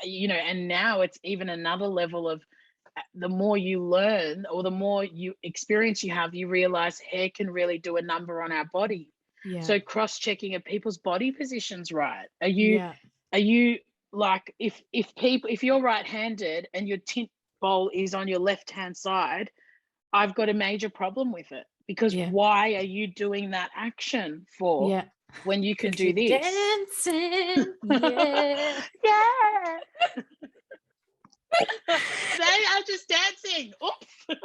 Speaker 2: you know, and now it's even another level of, the more you learn or the more you experience you have, you realize hair can really do a number on our body.
Speaker 1: Yeah.
Speaker 2: So cross-checking, are people's body positions right? Are you like, if you're right-handed and your tint bowl is on your left-hand side, I've got a major problem with it, because why are you doing that action for when you can do this?
Speaker 1: Dancing. Yeah.
Speaker 2: Yeah. They are just dancing. Oops.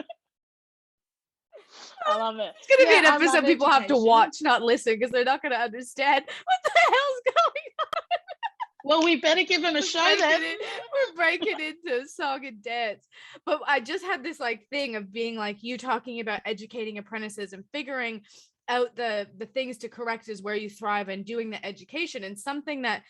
Speaker 2: I love it.
Speaker 1: It's gonna be an episode people have to watch, not listen, because they're not gonna understand what the hell's going on.
Speaker 2: Well, we better give them a show then.
Speaker 1: We're breaking into song and dance. But I just had this like thing of being like, you talking about educating apprentices and figuring out the things to correct is where you thrive, and doing the education. And something that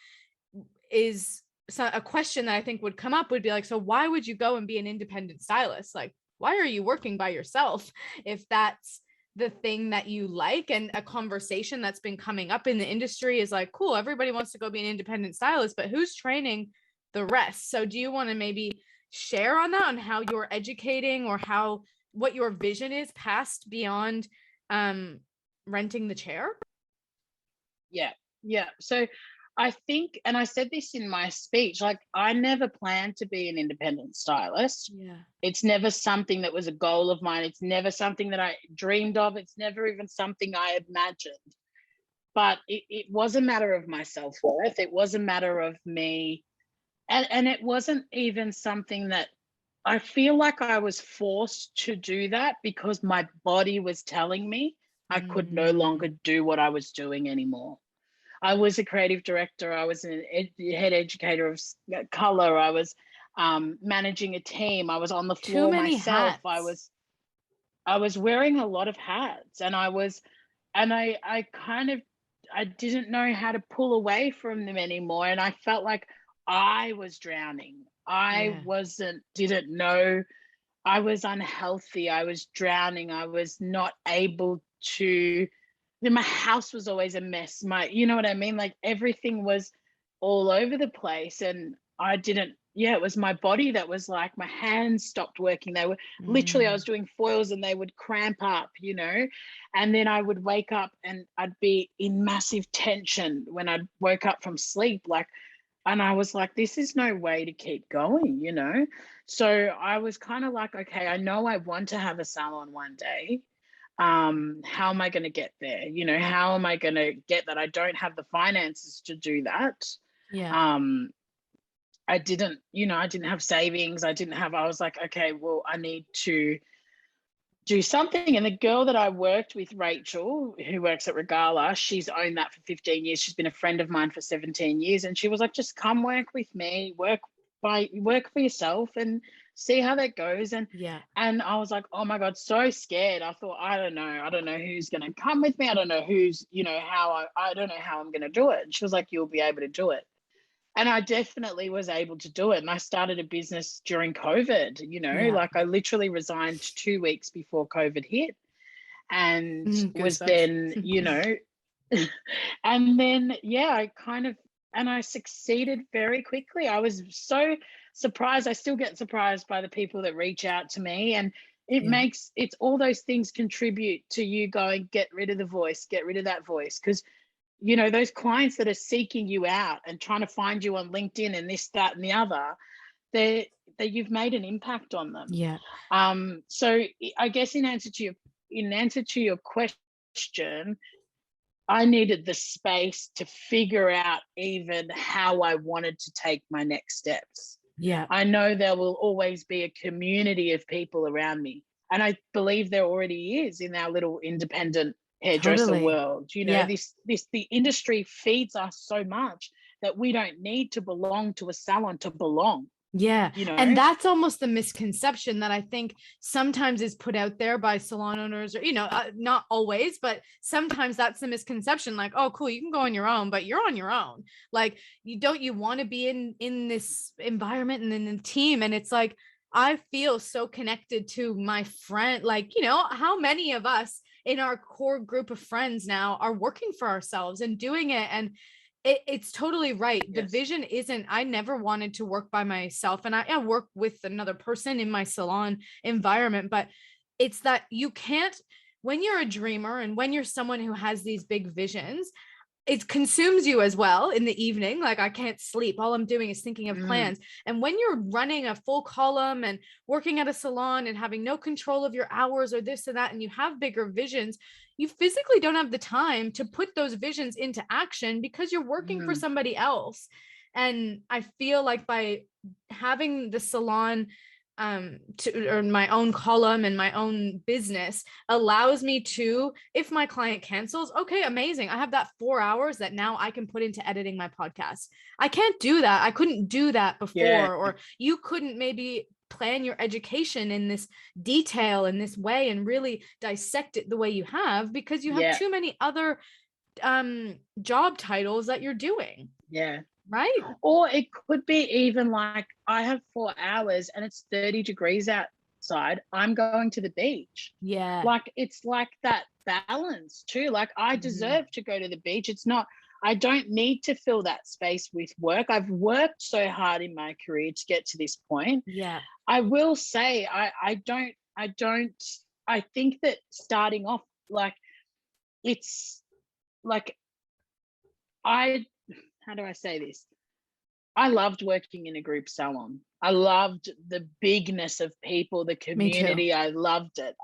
Speaker 1: is a question that I think would come up would be like, so why would you go and be an independent stylist? Like, why are you working by yourself if that's the thing that you like? And a conversation that's been coming up in the industry is like, cool, everybody wants to go be an independent stylist, but who's training the rest? So do you want to maybe share on that, on how you're educating, or what your vision is past beyond renting the chair?
Speaker 2: Yeah. So I think, and I said this in my speech, like, I never planned to be an independent stylist.
Speaker 1: Yeah.
Speaker 2: It's never something that was a goal of mine. It's never something that I dreamed of. It's never even something I imagined. But it was a matter of my self-worth. It was a matter of me. And it wasn't even something that I feel like I was forced to do that, because my body was telling me I could no longer do what I was doing anymore. I was a creative director. I was a head educator of color. I was managing a team. I was on the floor myself.
Speaker 1: Hats.
Speaker 2: I was wearing a lot of hats, and I didn't know how to pull away from them anymore. And I felt like I was drowning. Didn't know. I was unhealthy. I was drowning. I was not able to. My house was always a mess. You know what I mean? Like, everything was all over the place, and I didn't it was my body that was like, my hands stopped working. They were literally, I
Speaker 1: Mm.
Speaker 2: was doing foils and they would cramp up, and then I would wake up and I'd be in massive tension when I woke up from sleep. And I was like, this is no way to keep going. So I was kind of like, okay, I know I want to have a salon one day. How am I going to get there? How am I going to get that? I don't have the finances to do that.
Speaker 1: Yeah.
Speaker 2: I didn't have savings. I was like, okay, well, I need to do something. And the girl that I worked with, Rachel, who works at Regala, she's owned that for 15 years. She's been a friend of mine for 17 years. And she was like, just come work with me, work for yourself and see how that goes.
Speaker 1: Yeah.
Speaker 2: And I was like, oh my God, so scared. I thought, I don't know who's going to come with me. I don't know who's, how I don't know how I'm going to do it. And she was like, you'll be able to do it. And I definitely was able to do it. And I started a business during COVID,
Speaker 1: Yeah.
Speaker 2: like I literally resigned 2 weeks before COVID hit and was
Speaker 1: Goosebumps.
Speaker 2: then, and then, I succeeded very quickly. I was so surprised. I still get surprised by the people that reach out to me, and
Speaker 1: Yeah.
Speaker 2: it's all those things contribute to you going, get rid of the voice, get rid of that voice. Because those clients that are seeking you out and trying to find you on LinkedIn and this, that, and the other, that you've made an impact on them.
Speaker 1: Yeah.
Speaker 2: So I guess in answer to your question, I needed the space to figure out even how I wanted to take my next steps.
Speaker 1: Yeah.
Speaker 2: I know there will always be a community of people around me, and I believe there already is in our little independent hairdresser
Speaker 1: Totally.
Speaker 2: world.
Speaker 1: Yeah.
Speaker 2: The industry feeds us so much that we don't need to belong to a salon to belong.
Speaker 1: Yeah. And that's almost the misconception that I think sometimes is put out there by salon owners, or, not always, but sometimes that's the misconception. Like, oh, cool, you can go on your own, but you're on your own. Like, you want to be in this environment and in the team. And it's like, I feel so connected to my friend. Like, how many of us in our core group of friends now are working for ourselves and doing it. And it's totally right. The
Speaker 2: Yes.
Speaker 1: vision isn't, I never wanted to work by myself, and I work with another person in my salon environment, but it's that you can't, when you're a dreamer and when you're someone who has these big visions, it consumes you as well in the evening. Like, I can't sleep. All I'm doing is thinking of plans. And when you're running a full column and working at a salon and having no control of your hours or this and that, and you have bigger visions, you physically don't have the time to put those visions into action because you're working for somebody else. And I feel like by having the salon or my own column and my own business allows me to, if my client cancels, okay, amazing, I have that 4 hours that now I can put into editing my podcast. I can't do that. I couldn't do that before. Or you couldn't maybe plan your education in this detail in this way and really dissect it the way you have, because you have too many other job titles that you're doing. Right.
Speaker 2: Or it could be even like, I have 4 hours and it's 30 degrees outside. I'm going to the beach.
Speaker 1: Yeah.
Speaker 2: Like, it's like that balance too. Like, I deserve to go to the beach. It's not, I don't need to fill that space with work. I've worked so hard in my career to get to this point.
Speaker 1: Yeah.
Speaker 2: I will say, I think that starting off, like, it's like, how do I say this? I loved working in a group salon. I loved the bigness of people, the community. I loved it.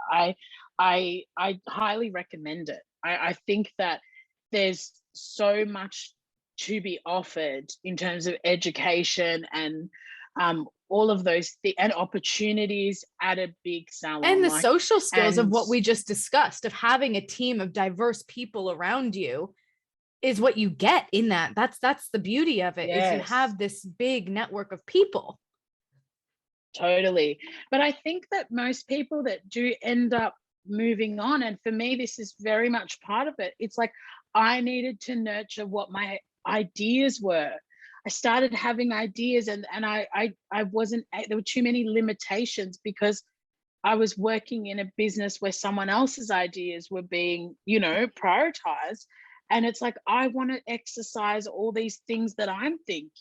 Speaker 2: I highly recommend it. I think that there's so much to be offered in terms of education and all of those and opportunities at a big salon.
Speaker 1: And the social skills of what we just discussed, of having a team of diverse people around you, is what you get in that. That's the beauty of it. Is you have this big network of people.
Speaker 2: Totally. But I think that most people that do end up moving on, and for me, this is very much part of it. It's like, I needed to nurture what my ideas were. I started having ideas and I wasn't, there were too many limitations because I was working in a business where someone else's ideas were being, prioritized. And it's like, I want to exercise all these things that I'm thinking.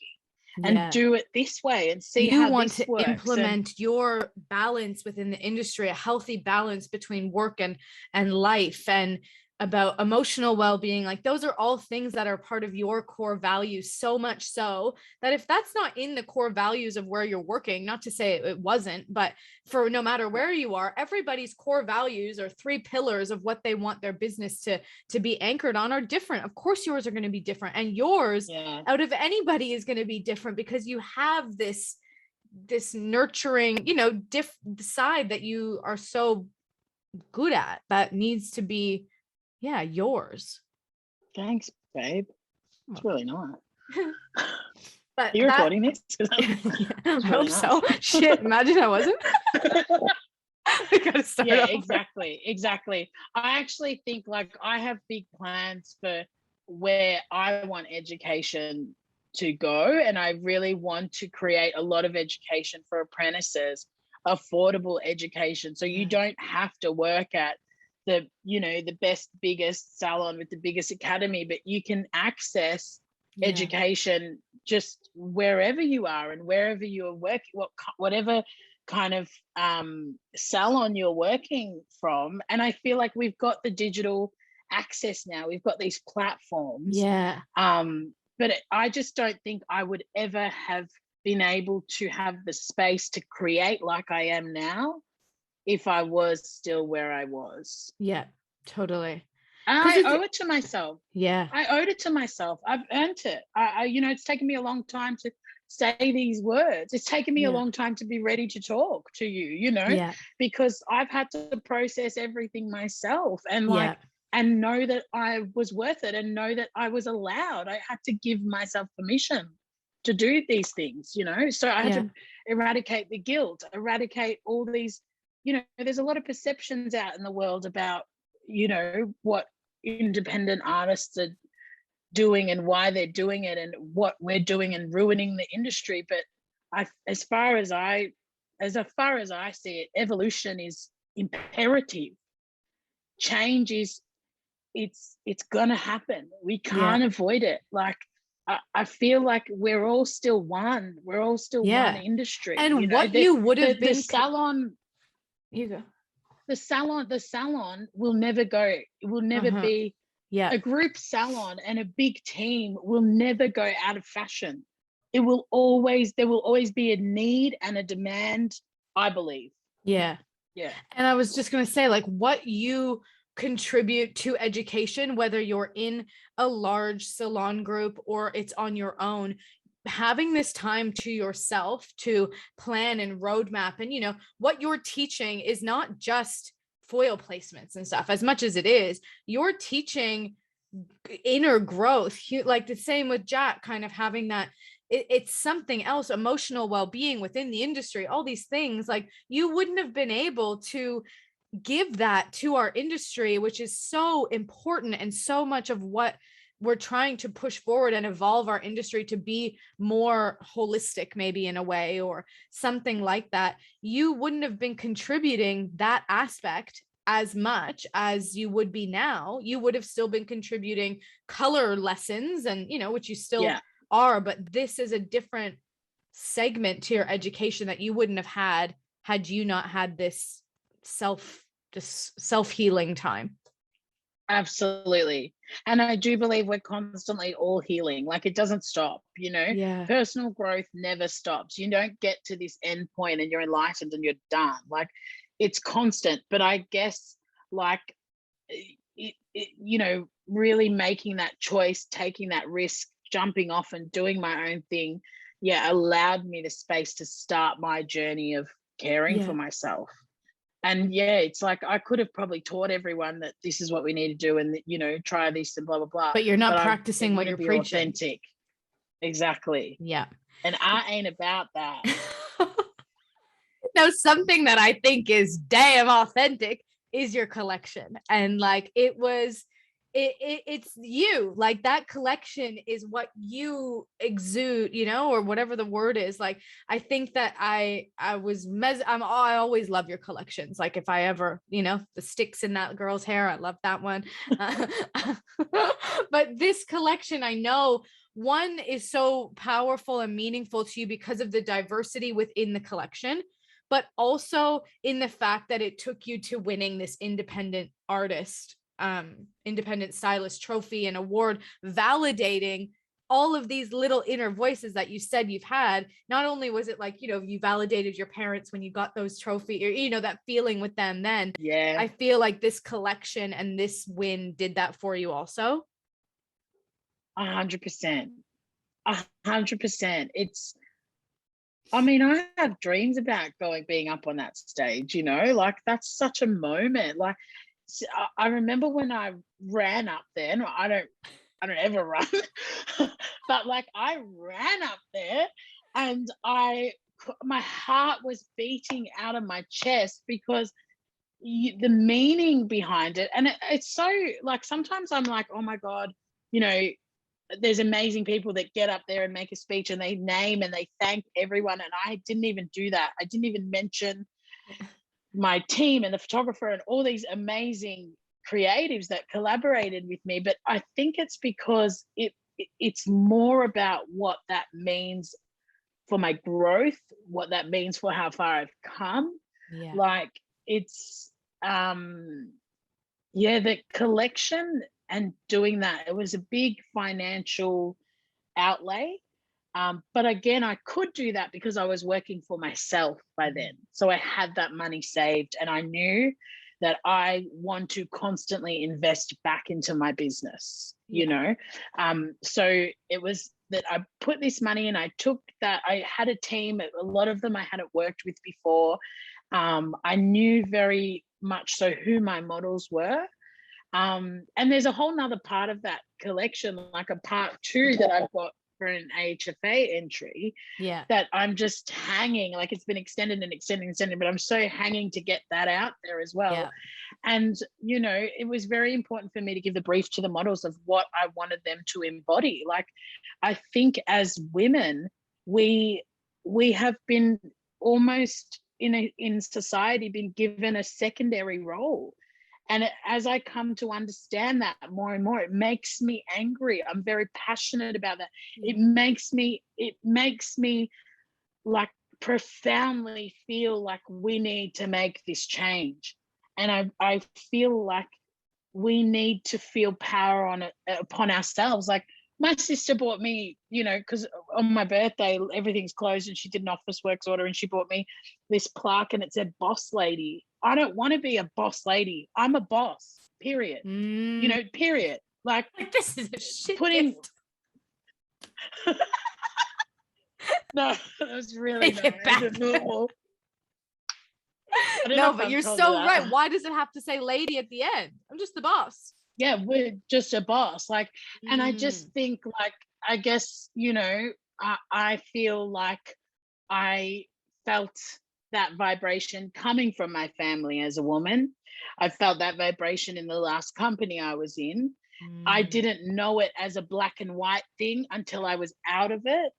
Speaker 2: and
Speaker 1: Yeah.
Speaker 2: do it this way and see
Speaker 1: You
Speaker 2: how
Speaker 1: want
Speaker 2: this
Speaker 1: to
Speaker 2: works.
Speaker 1: implement your balance within the industry, a healthy balance between work and life, and about emotional well-being. Like those are all things that are part of your core values, so much so that if that's not in the core values of where you're working, not to say it wasn't, but for no matter where you are, everybody's core values or three pillars of what they want their business to be anchored on are different. Of course yours are going to be different, and yours out of anybody is going to be different, because you have this nurturing, side that you are so good at that needs to be yours.
Speaker 2: Thanks, babe. It's really not.
Speaker 1: But
Speaker 2: are you recording this?
Speaker 1: I hope so. Shit, imagine I wasn't. We gotta start over.
Speaker 2: Exactly. I actually think like I have big plans for where I want education to go, and I really want to create a lot of education for apprentices, affordable education, so you don't have to work at the best, biggest salon with the biggest academy, but you can access education just wherever you are and wherever you're working, whatever kind of salon you're working from. And I feel like we've got the digital access now, we've got these platforms, but I just don't think I would ever have been able to have the space to create like I am now if I was still where I was.
Speaker 1: Yeah, totally.
Speaker 2: And I owe it to myself.
Speaker 1: Yeah.
Speaker 2: I owed it to myself. I've earned it. It's taken me a long time to say these words. It's taken me a long time to be ready to talk to you, because I've had to process everything myself and and know that I was worth it and know that I was allowed. I had to give myself permission to do these things, so I had to eradicate the guilt, eradicate all these, there's a lot of perceptions out in the world about, what independent artists are doing and why they're doing it and what we're doing and ruining the industry. But as far as I see it, evolution is imperative. Change is, it's gonna happen. We can't avoid it. Like I feel like we're all still one. We're all still one industry.
Speaker 1: And what you would have been
Speaker 2: the salon.
Speaker 1: You go.
Speaker 2: The salon will never go. It will never be a group salon, and a big team will never go out of fashion. There will always be a need and a demand, I believe.
Speaker 1: Yeah. And I was just going to say, like, what you contribute to education, whether you're in a large salon group or it's on your own, having this time to yourself to plan and roadmap, and what you're teaching is not just foil placements and stuff, as much as it is, you're teaching inner growth, like the same with Jack, kind of having that it's something else, emotional well-being within the industry, all these things. Like you wouldn't have been able to give that to our industry, which is so important and so much of what we're trying to push forward and evolve our industry to be more holistic, maybe in a way, or something like that. You wouldn't have been contributing that aspect as much as you would be now. You would have still been contributing color lessons and, which you still are, but this is a different segment to your education that you wouldn't have had you not had this self-healing time.
Speaker 2: Absolutely. And I do believe we're constantly all healing. Like it doesn't stop, personal growth never stops. You don't get to this end point and you're enlightened and you're done. Like it's constant. But I guess like, really making that choice, taking that risk, jumping off and doing my own thing, allowed me the space to start my journey of caring for myself. And it's like I could have probably taught everyone that this is what we need to do and try this and blah blah blah.
Speaker 1: But you're not practicing what you're preaching.
Speaker 2: Authentic. Exactly.
Speaker 1: Yeah.
Speaker 2: And I ain't about that.
Speaker 1: Now, something that I think is damn authentic is your collection. And like it was it's you, like that collection is what you exude, you know, or whatever the word is. Like I think that I always love your collections. Like if I ever, you know, the sticks in that girl's hair, I love that one. But this collection, I know one is so powerful and meaningful to you because of the diversity within the collection, but also in the fact that it took you to winning this independent stylist trophy and award, validating all of these little inner voices that you said you've had. Not only was it like, you know, you validated your parents when you got those trophies, or, you know, that feeling with them then.
Speaker 2: Yeah.
Speaker 1: I feel like this collection and this win did that for you also.
Speaker 2: 100%. 100%. I mean, I have dreams about being up on that stage, you know, like that's such a moment. Like, I remember when I ran up there. No, I don't ever run, but like I ran up there, and my heart was beating out of my chest because the meaning behind it, and it's so like sometimes I'm like, oh my God, you know, there's amazing people that get up there and make a speech and they name and they thank everyone, and I didn't even do that. I didn't even mention my team and the photographer and all these amazing creatives that collaborated with me. But I think it's because it's more about what that means for my growth, what that means for how far I've come.
Speaker 1: Yeah.
Speaker 2: Like it's the collection and doing that, it was a big financial outlay. But again, I could do that because I was working for myself by then. So I had that money saved, and I knew that I want to constantly invest back into my business, you know? So it was that I put this money and I took that. I had a team, a lot of them I hadn't worked with before. I knew very much so who my models were. And there's a whole nother part of that collection, like a part 2 that I've got for an AHFA entry, that I'm just hanging, like it's been extended and extended, but I'm so hanging to get that out there as well. And, you know, it was very important for me to give the brief to the models of what I wanted them to embody. Like, I think as women, we have been almost in society been given a secondary role. And as I come to understand that more and more, it makes me angry. I'm very passionate about that. It makes me like profoundly feel like we need to make this change. And I feel like we need to feel power upon ourselves. Like my sister bought me, you know, because on my birthday, everything's closed and she did an office works order, and she bought me this plaque and it said boss lady. I don't want to be a boss lady. I'm a boss, period. You know, period. Like
Speaker 1: this is a shit
Speaker 2: gift. No, that was really normal.
Speaker 1: No, but you're so right. Why does it have to say lady at the end? I'm just the boss.
Speaker 2: Yeah, we're just a boss. Like, and I just think, like, I guess, you know, I feel like I felt that vibration coming from my family as a woman. I felt that vibration in the last company I was in. I didn't know it as a black and white thing until I was out of it.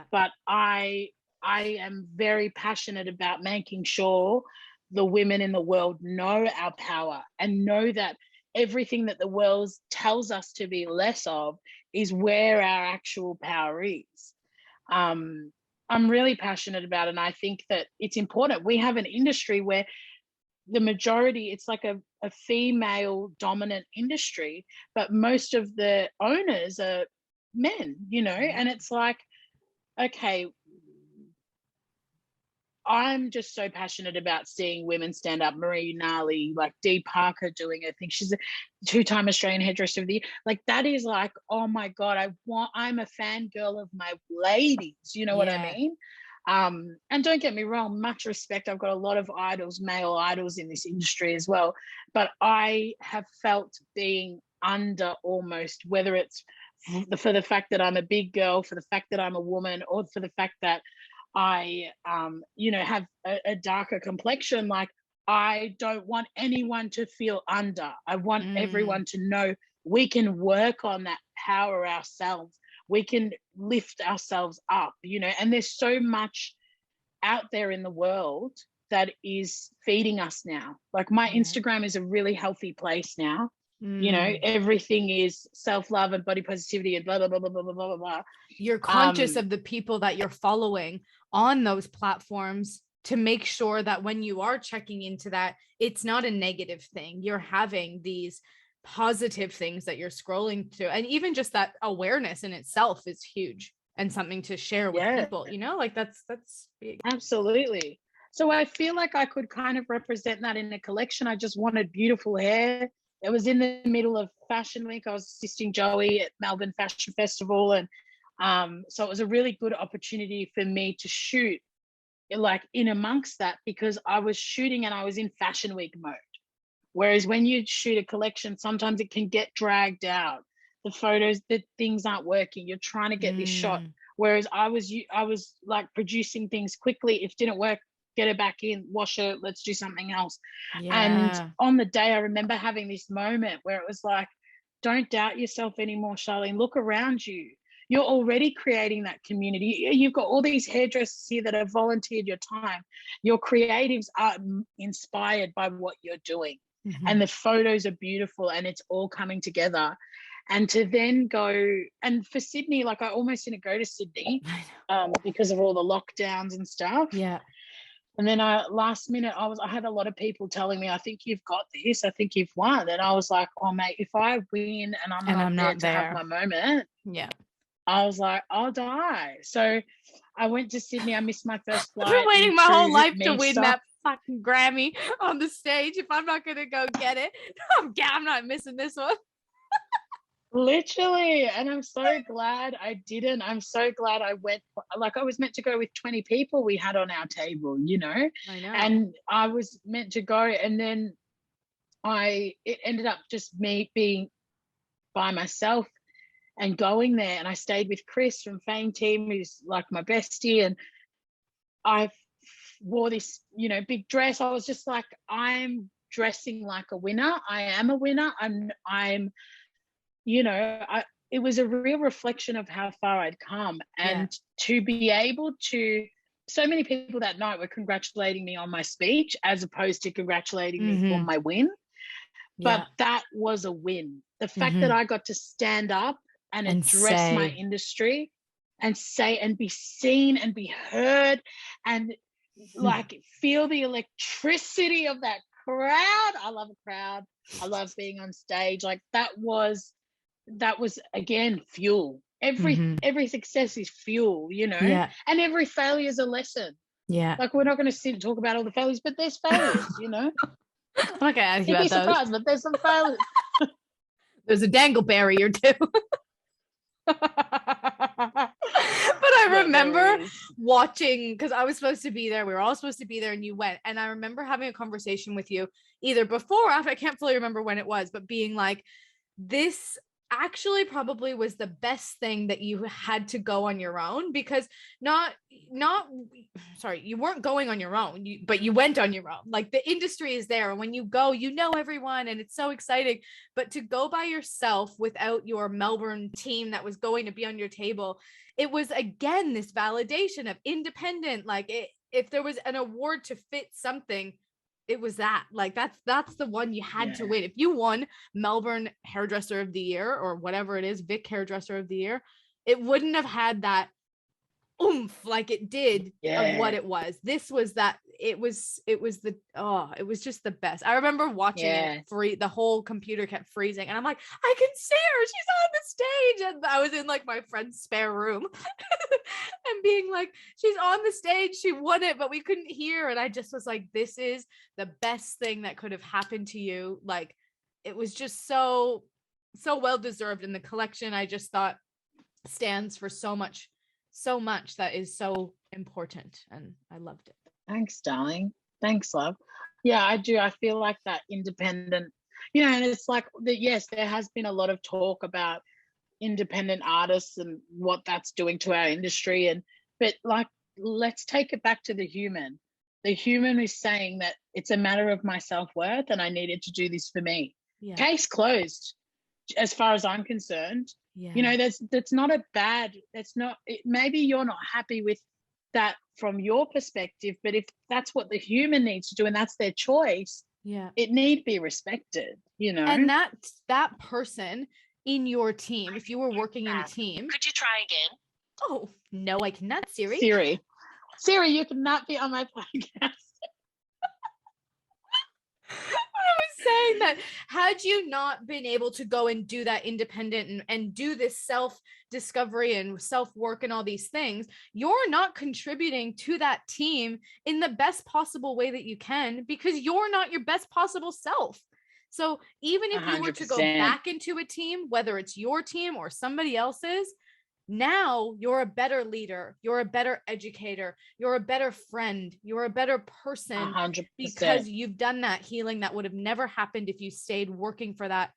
Speaker 2: But I am very passionate about making sure the women in the world know our power and know that everything that the world tells us to be less of is where our actual power is. I'm really passionate about it, and I think that it's important. We have an industry where the majority, it's like a female dominant industry, but most of the owners are men, you know, and it's like, okay, I'm just so passionate about seeing women stand up. Marie Nally, like Dee Parker doing it. I think she's a 2-time Australian Hairdresser of the Year. Like that is like, oh my God, I'm a fangirl of my ladies. You know what I mean? And don't get me wrong, much respect. I've got a lot of idols, male idols in this industry as well. But I have felt being under almost, whether it's for the fact that I'm a big girl, for the fact that I'm a woman, or for the fact that I, you know, have a darker complexion. Like I don't want anyone to feel under. I want everyone to know we can work on that power ourselves. We can lift ourselves up, and there's so much out there in the world that is feeding us now. Like my Instagram is a really healthy place now. Everything is self-love and body positivity and blah, blah, blah, blah, blah, blah, blah, blah.
Speaker 1: You're conscious of the people that you're following on those platforms to make sure that when you are checking into that, it's not a negative thing. You're having these positive things that you're scrolling to. And even just that awareness in itself is huge and something to share with people, like that's big.
Speaker 2: Absolutely. So I feel like I could kind of represent that in a collection. I just wanted beautiful hair. It was in the middle of Fashion Week. I was assisting Joey at Melbourne Fashion Festival. And so it was a really good opportunity for me to shoot like in amongst that, because I was shooting and I was in Fashion Week mode. Whereas when you shoot a collection, sometimes it can get dragged out. The photos, the things aren't working. You're trying to get this shot. Whereas I was like producing things quickly. If it didn't work, get it back in, wash it, let's do something else. And on the day, I remember having this moment where it was like, don't doubt yourself anymore, Charlene. Look around you. You're already creating that community. You've got all these hairdressers here that have volunteered your time. Your creatives are inspired by what you're doing. And the photos are beautiful and it's all coming together. And to then go, and for Sydney, like I almost didn't go to Sydney because of all the lockdowns and stuff. And then last minute, I had a lot of people telling me, I think you've got this, I think you've won. And I was like, oh mate, if I win and I'm not there to have my moment, I was like, I'll die. So I went to Sydney. I missed my first flight.
Speaker 1: I've been waiting my whole life to win that fucking Grammy on the stage. If I'm not gonna go get it, I'm not missing this one.
Speaker 2: Literally. And I'm so glad I didn't. I'm so glad I went. Like I was meant to go with 20 people we had on our table,
Speaker 1: I know.
Speaker 2: And I was meant to go, and then it ended up just me being by myself and going there. And I stayed with Chris from Fame Team, who's like my bestie, and I wore this, big dress. I was just like, I'm dressing like a winner. I am a winner. It was a real reflection of how far I'd come. And to be able to, so many people that night were congratulating me on my speech as opposed to congratulating me on my win. But that was a win. The fact that I got to stand up and address my industry and say and be seen and be heard and like feel the electricity of that crowd. I love a crowd. I love being on stage. Like that was again fuel. Every success is fuel, and every failure is a lesson. Like we're not going to sit and talk about all the failures, but there's failures.
Speaker 1: I'm not gonna ask you about those.
Speaker 2: Surprised, but there's some failures.
Speaker 1: There's a dangleberry or two. But I remember watching, because I was supposed to be there. We were all supposed to be there, and you went. And I remember having a conversation with you either before or after. I can't fully remember when it was, but being like, this actually probably was the best thing that you had to go on your own, because you weren't going on your own, but you went on your own. Like the industry is there, and when you go, everyone, and it's so exciting. But to go by yourself without your Melbourne team that was going to be on your table, it was again this validation of independent. Like if there was an award to fit something, it was that. Like that's the one you had to win. If you won Melbourne Hairdresser of the Year or whatever it is, Vic Hairdresser of the Year, it wouldn't have had that oomph like it did of what it was. This was that. It was just the best. I remember watching it the whole computer kept freezing, and I'm like, I can see her, she's on the stage. And I was in like my friend's spare room and being like, she's on the stage, she won it, but we couldn't hear. And I just was like, this is the best thing that could have happened to you. Like it was just so well deserved. And the collection, I just thought, stands for so much that is so important, and I loved it.
Speaker 2: Thanks, darling. Thanks, love. Yeah, I do. I feel like that independent, and it's like yes, there has been a lot of talk about independent artists and what that's doing to our industry, but like let's take it back to the human who's saying that it's a matter of my self-worth and I needed to do this for me. Case closed. as far as I'm concerned.
Speaker 1: Yeah.
Speaker 2: That's not a bad, maybe you're not happy with that from your perspective, but if that's what the human needs to do and that's their choice, it need to be respected,
Speaker 1: And that person in your team, if you were working in a team.
Speaker 3: Could you try again?
Speaker 1: Oh, no, I cannot, Siri.
Speaker 2: Siri, you cannot be on my podcast.
Speaker 1: I was saying that had you not been able to go and do that independent and do this self-discovery and self-work and all these things, you're not contributing to that team in the best possible way that you can, because you're not your best possible self. So even if you were to go
Speaker 2: 100%.
Speaker 1: back into a team, whether it's your team or somebody else's, now you're a better leader, you're a better educator, you're a better friend, you're a better person
Speaker 2: 100%.
Speaker 1: because you've done that healing that would have never happened if you stayed working for that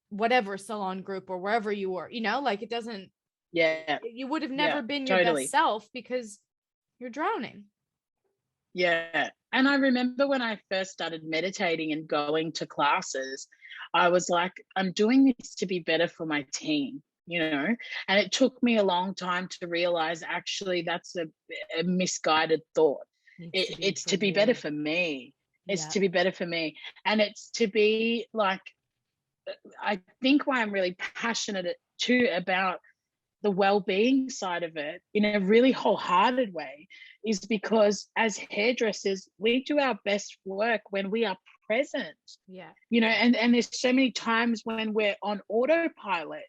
Speaker 1: whatever salon group or wherever you were, like it doesn't, you would have never been your best self because you're drowning.
Speaker 2: Yeah. And I remember when I first started meditating and going to classes, I was like, I'm doing this to be better for my team. And it took me a long time to realize actually that's a misguided thought. It's to be better for me. It's to be better for me. And it's to be like, I think why I'm really passionate too about the well-being side of it in a really wholehearted way is because as hairdressers, we do our best work when we are present. And there's so many times when we're on autopilot,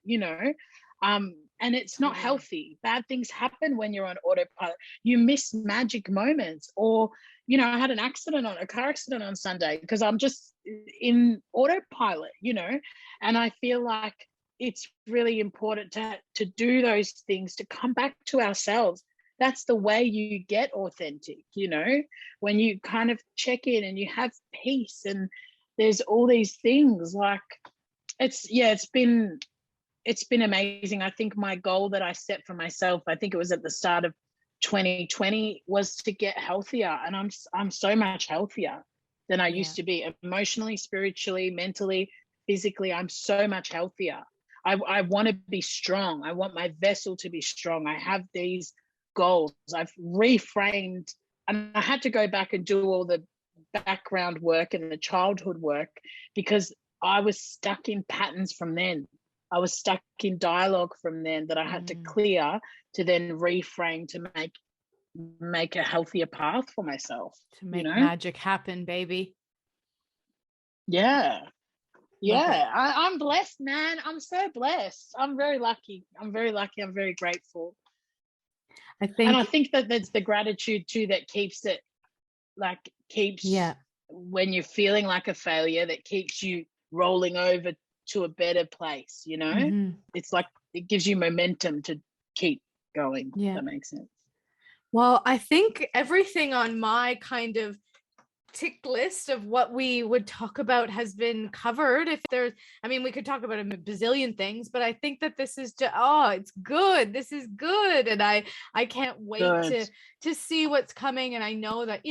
Speaker 2: and it's not healthy. Bad things happen when you're on autopilot. You miss magic moments. Or I had a car accident on Sunday because I'm just in autopilot, and I feel like it's really important to do those things, to come back to ourselves. That's the way you get authentic, when you kind of check in and you have peace, and there's all these things. Like it's been amazing. I think my goal that I set for myself, I think it was at the start of 2020, was to get healthier, and I'm so much healthier than I used to be, emotionally, spiritually, mentally, physically. I'm so much healthier. I want to be strong. I want my vessel to be strong. I have these goals. I've reframed, and I had to go back and do all the background work and the childhood work because I was stuck in patterns from then. I was stuck in dialogue from then that I had to clear to then reframe to make a healthier path for myself.
Speaker 1: To make magic happen, baby.
Speaker 2: Yeah. I'm blessed, man. I'm so blessed. I'm very lucky. I'm very grateful. I think that that's the gratitude too that keeps when you're feeling like a failure, that keeps you rolling over to a better place. It's like it gives you momentum to keep going. If that makes sense.
Speaker 1: Well, I think everything on my kind of tick list of what we would talk about has been covered. We could talk about a bazillion things, but I think that this is just, it's good. This is good. And I can't wait to see what's coming. And I know that,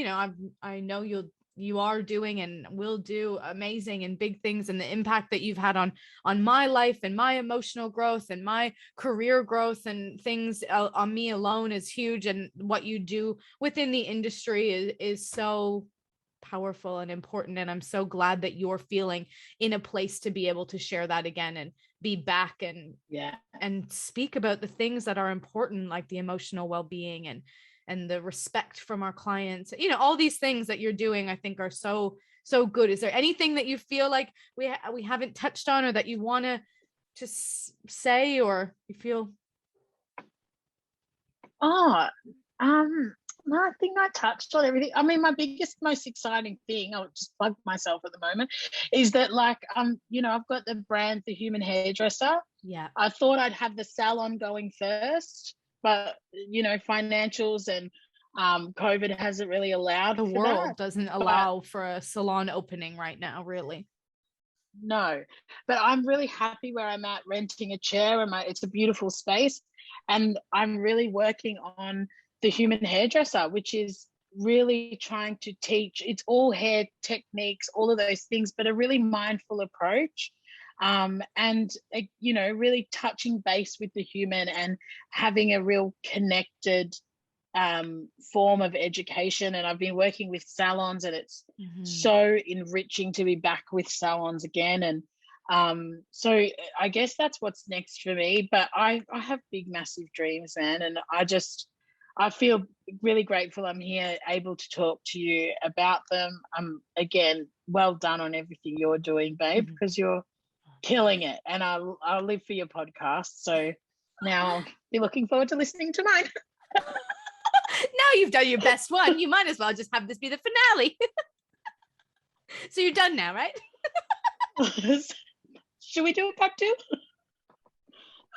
Speaker 1: I know you are doing and will do amazing and big things, and the impact that you've had on my life and my emotional growth and my career growth and things on me alone is huge. And what you do within the industry is so powerful and important. And I'm so glad that you're feeling in a place to be able to share that again and be back and speak about the things that are important, like the emotional well-being and the respect from our clients. All these things that you're doing, I think are so good. Is there anything that you feel like we haven't touched on, or that you want to just say, or you feel?
Speaker 2: No, I think I touched on everything. My biggest, most exciting thing, I'll just plug myself at the moment, is that I've got the brand, The Human Hairdresser.
Speaker 1: Yeah.
Speaker 2: I thought I'd have the salon going first, but financials and COVID hasn't really allowed.
Speaker 1: The world doesn't allow for a salon opening right now, really.
Speaker 2: No, but I'm really happy where I'm at, renting a chair, and it's a beautiful space, and I'm really working on The Human Hairdresser, which is really trying to teach. It's all hair techniques, all of those things, but a really mindful approach. And really touching base with the human and having a real connected form of education. And I've been working with salons, and it's so enriching to be back with salons again. And so I guess that's what's next for me. But I have big, massive dreams, man. And I feel really grateful I'm here able to talk to you about them. Again, well done on everything you're doing, babe, because you're killing it. And I'll live for your podcast. So now I'll be looking forward to listening to mine.
Speaker 1: Now you've done your best one. You might as well just have this be the finale. So you're done now, right?
Speaker 2: Should we do a part 2?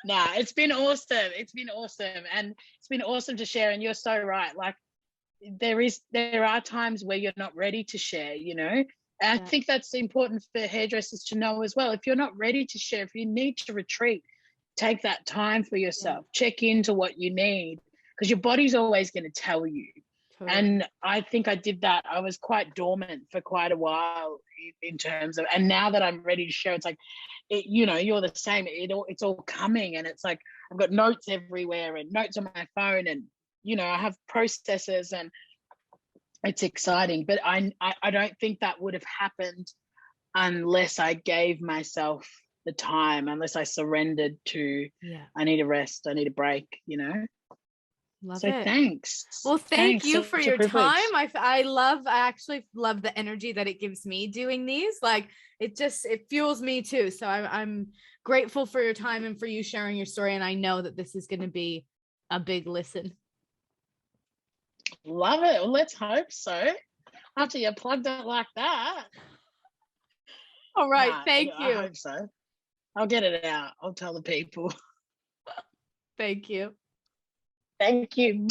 Speaker 2: Nah, it's been awesome. It's been awesome. And it's been awesome to share. And you're so right. Like there are times where you're not ready to share, And I think that's important for hairdressers to know as well. If you're not ready to share, if you need to retreat, take that time for yourself. Check into what you need, because your body's always going to tell you. Totally. And I think I did that. I was quite dormant for quite a while in terms of, and now that I'm ready to share, it's like, you're the same. It's all coming, and it's like I've got notes everywhere and notes on my phone, and I have processes, and it's exciting. But I don't think that would have happened unless I gave myself the time, unless I surrendered to I need a rest, I need a break,
Speaker 1: Love
Speaker 2: so
Speaker 1: it.
Speaker 2: Thanks.
Speaker 1: Well, thank you for your time. I actually love the energy that it gives me doing these. Like it fuels me too. So I'm grateful for your time and for you sharing your story. And I know that this is going to be a big listen.
Speaker 2: Love it. Well, let's hope so. After you plugged it like that.
Speaker 1: All right. Thank you.
Speaker 2: I hope so. I'll get it out. I'll tell the people.
Speaker 1: Thank you.
Speaker 2: Thank you.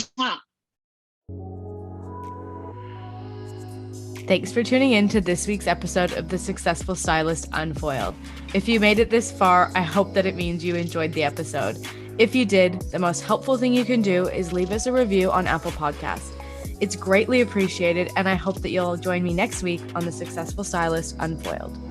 Speaker 1: Thanks for tuning in to this week's episode of The Successful Stylist Unfoiled. If you made it this far, I hope that it means you enjoyed the episode. If you did, the most helpful thing you can do is leave us a review on Apple Podcasts. It's greatly appreciated, and I hope that you'll join me next week on The Successful Stylist Unfoiled.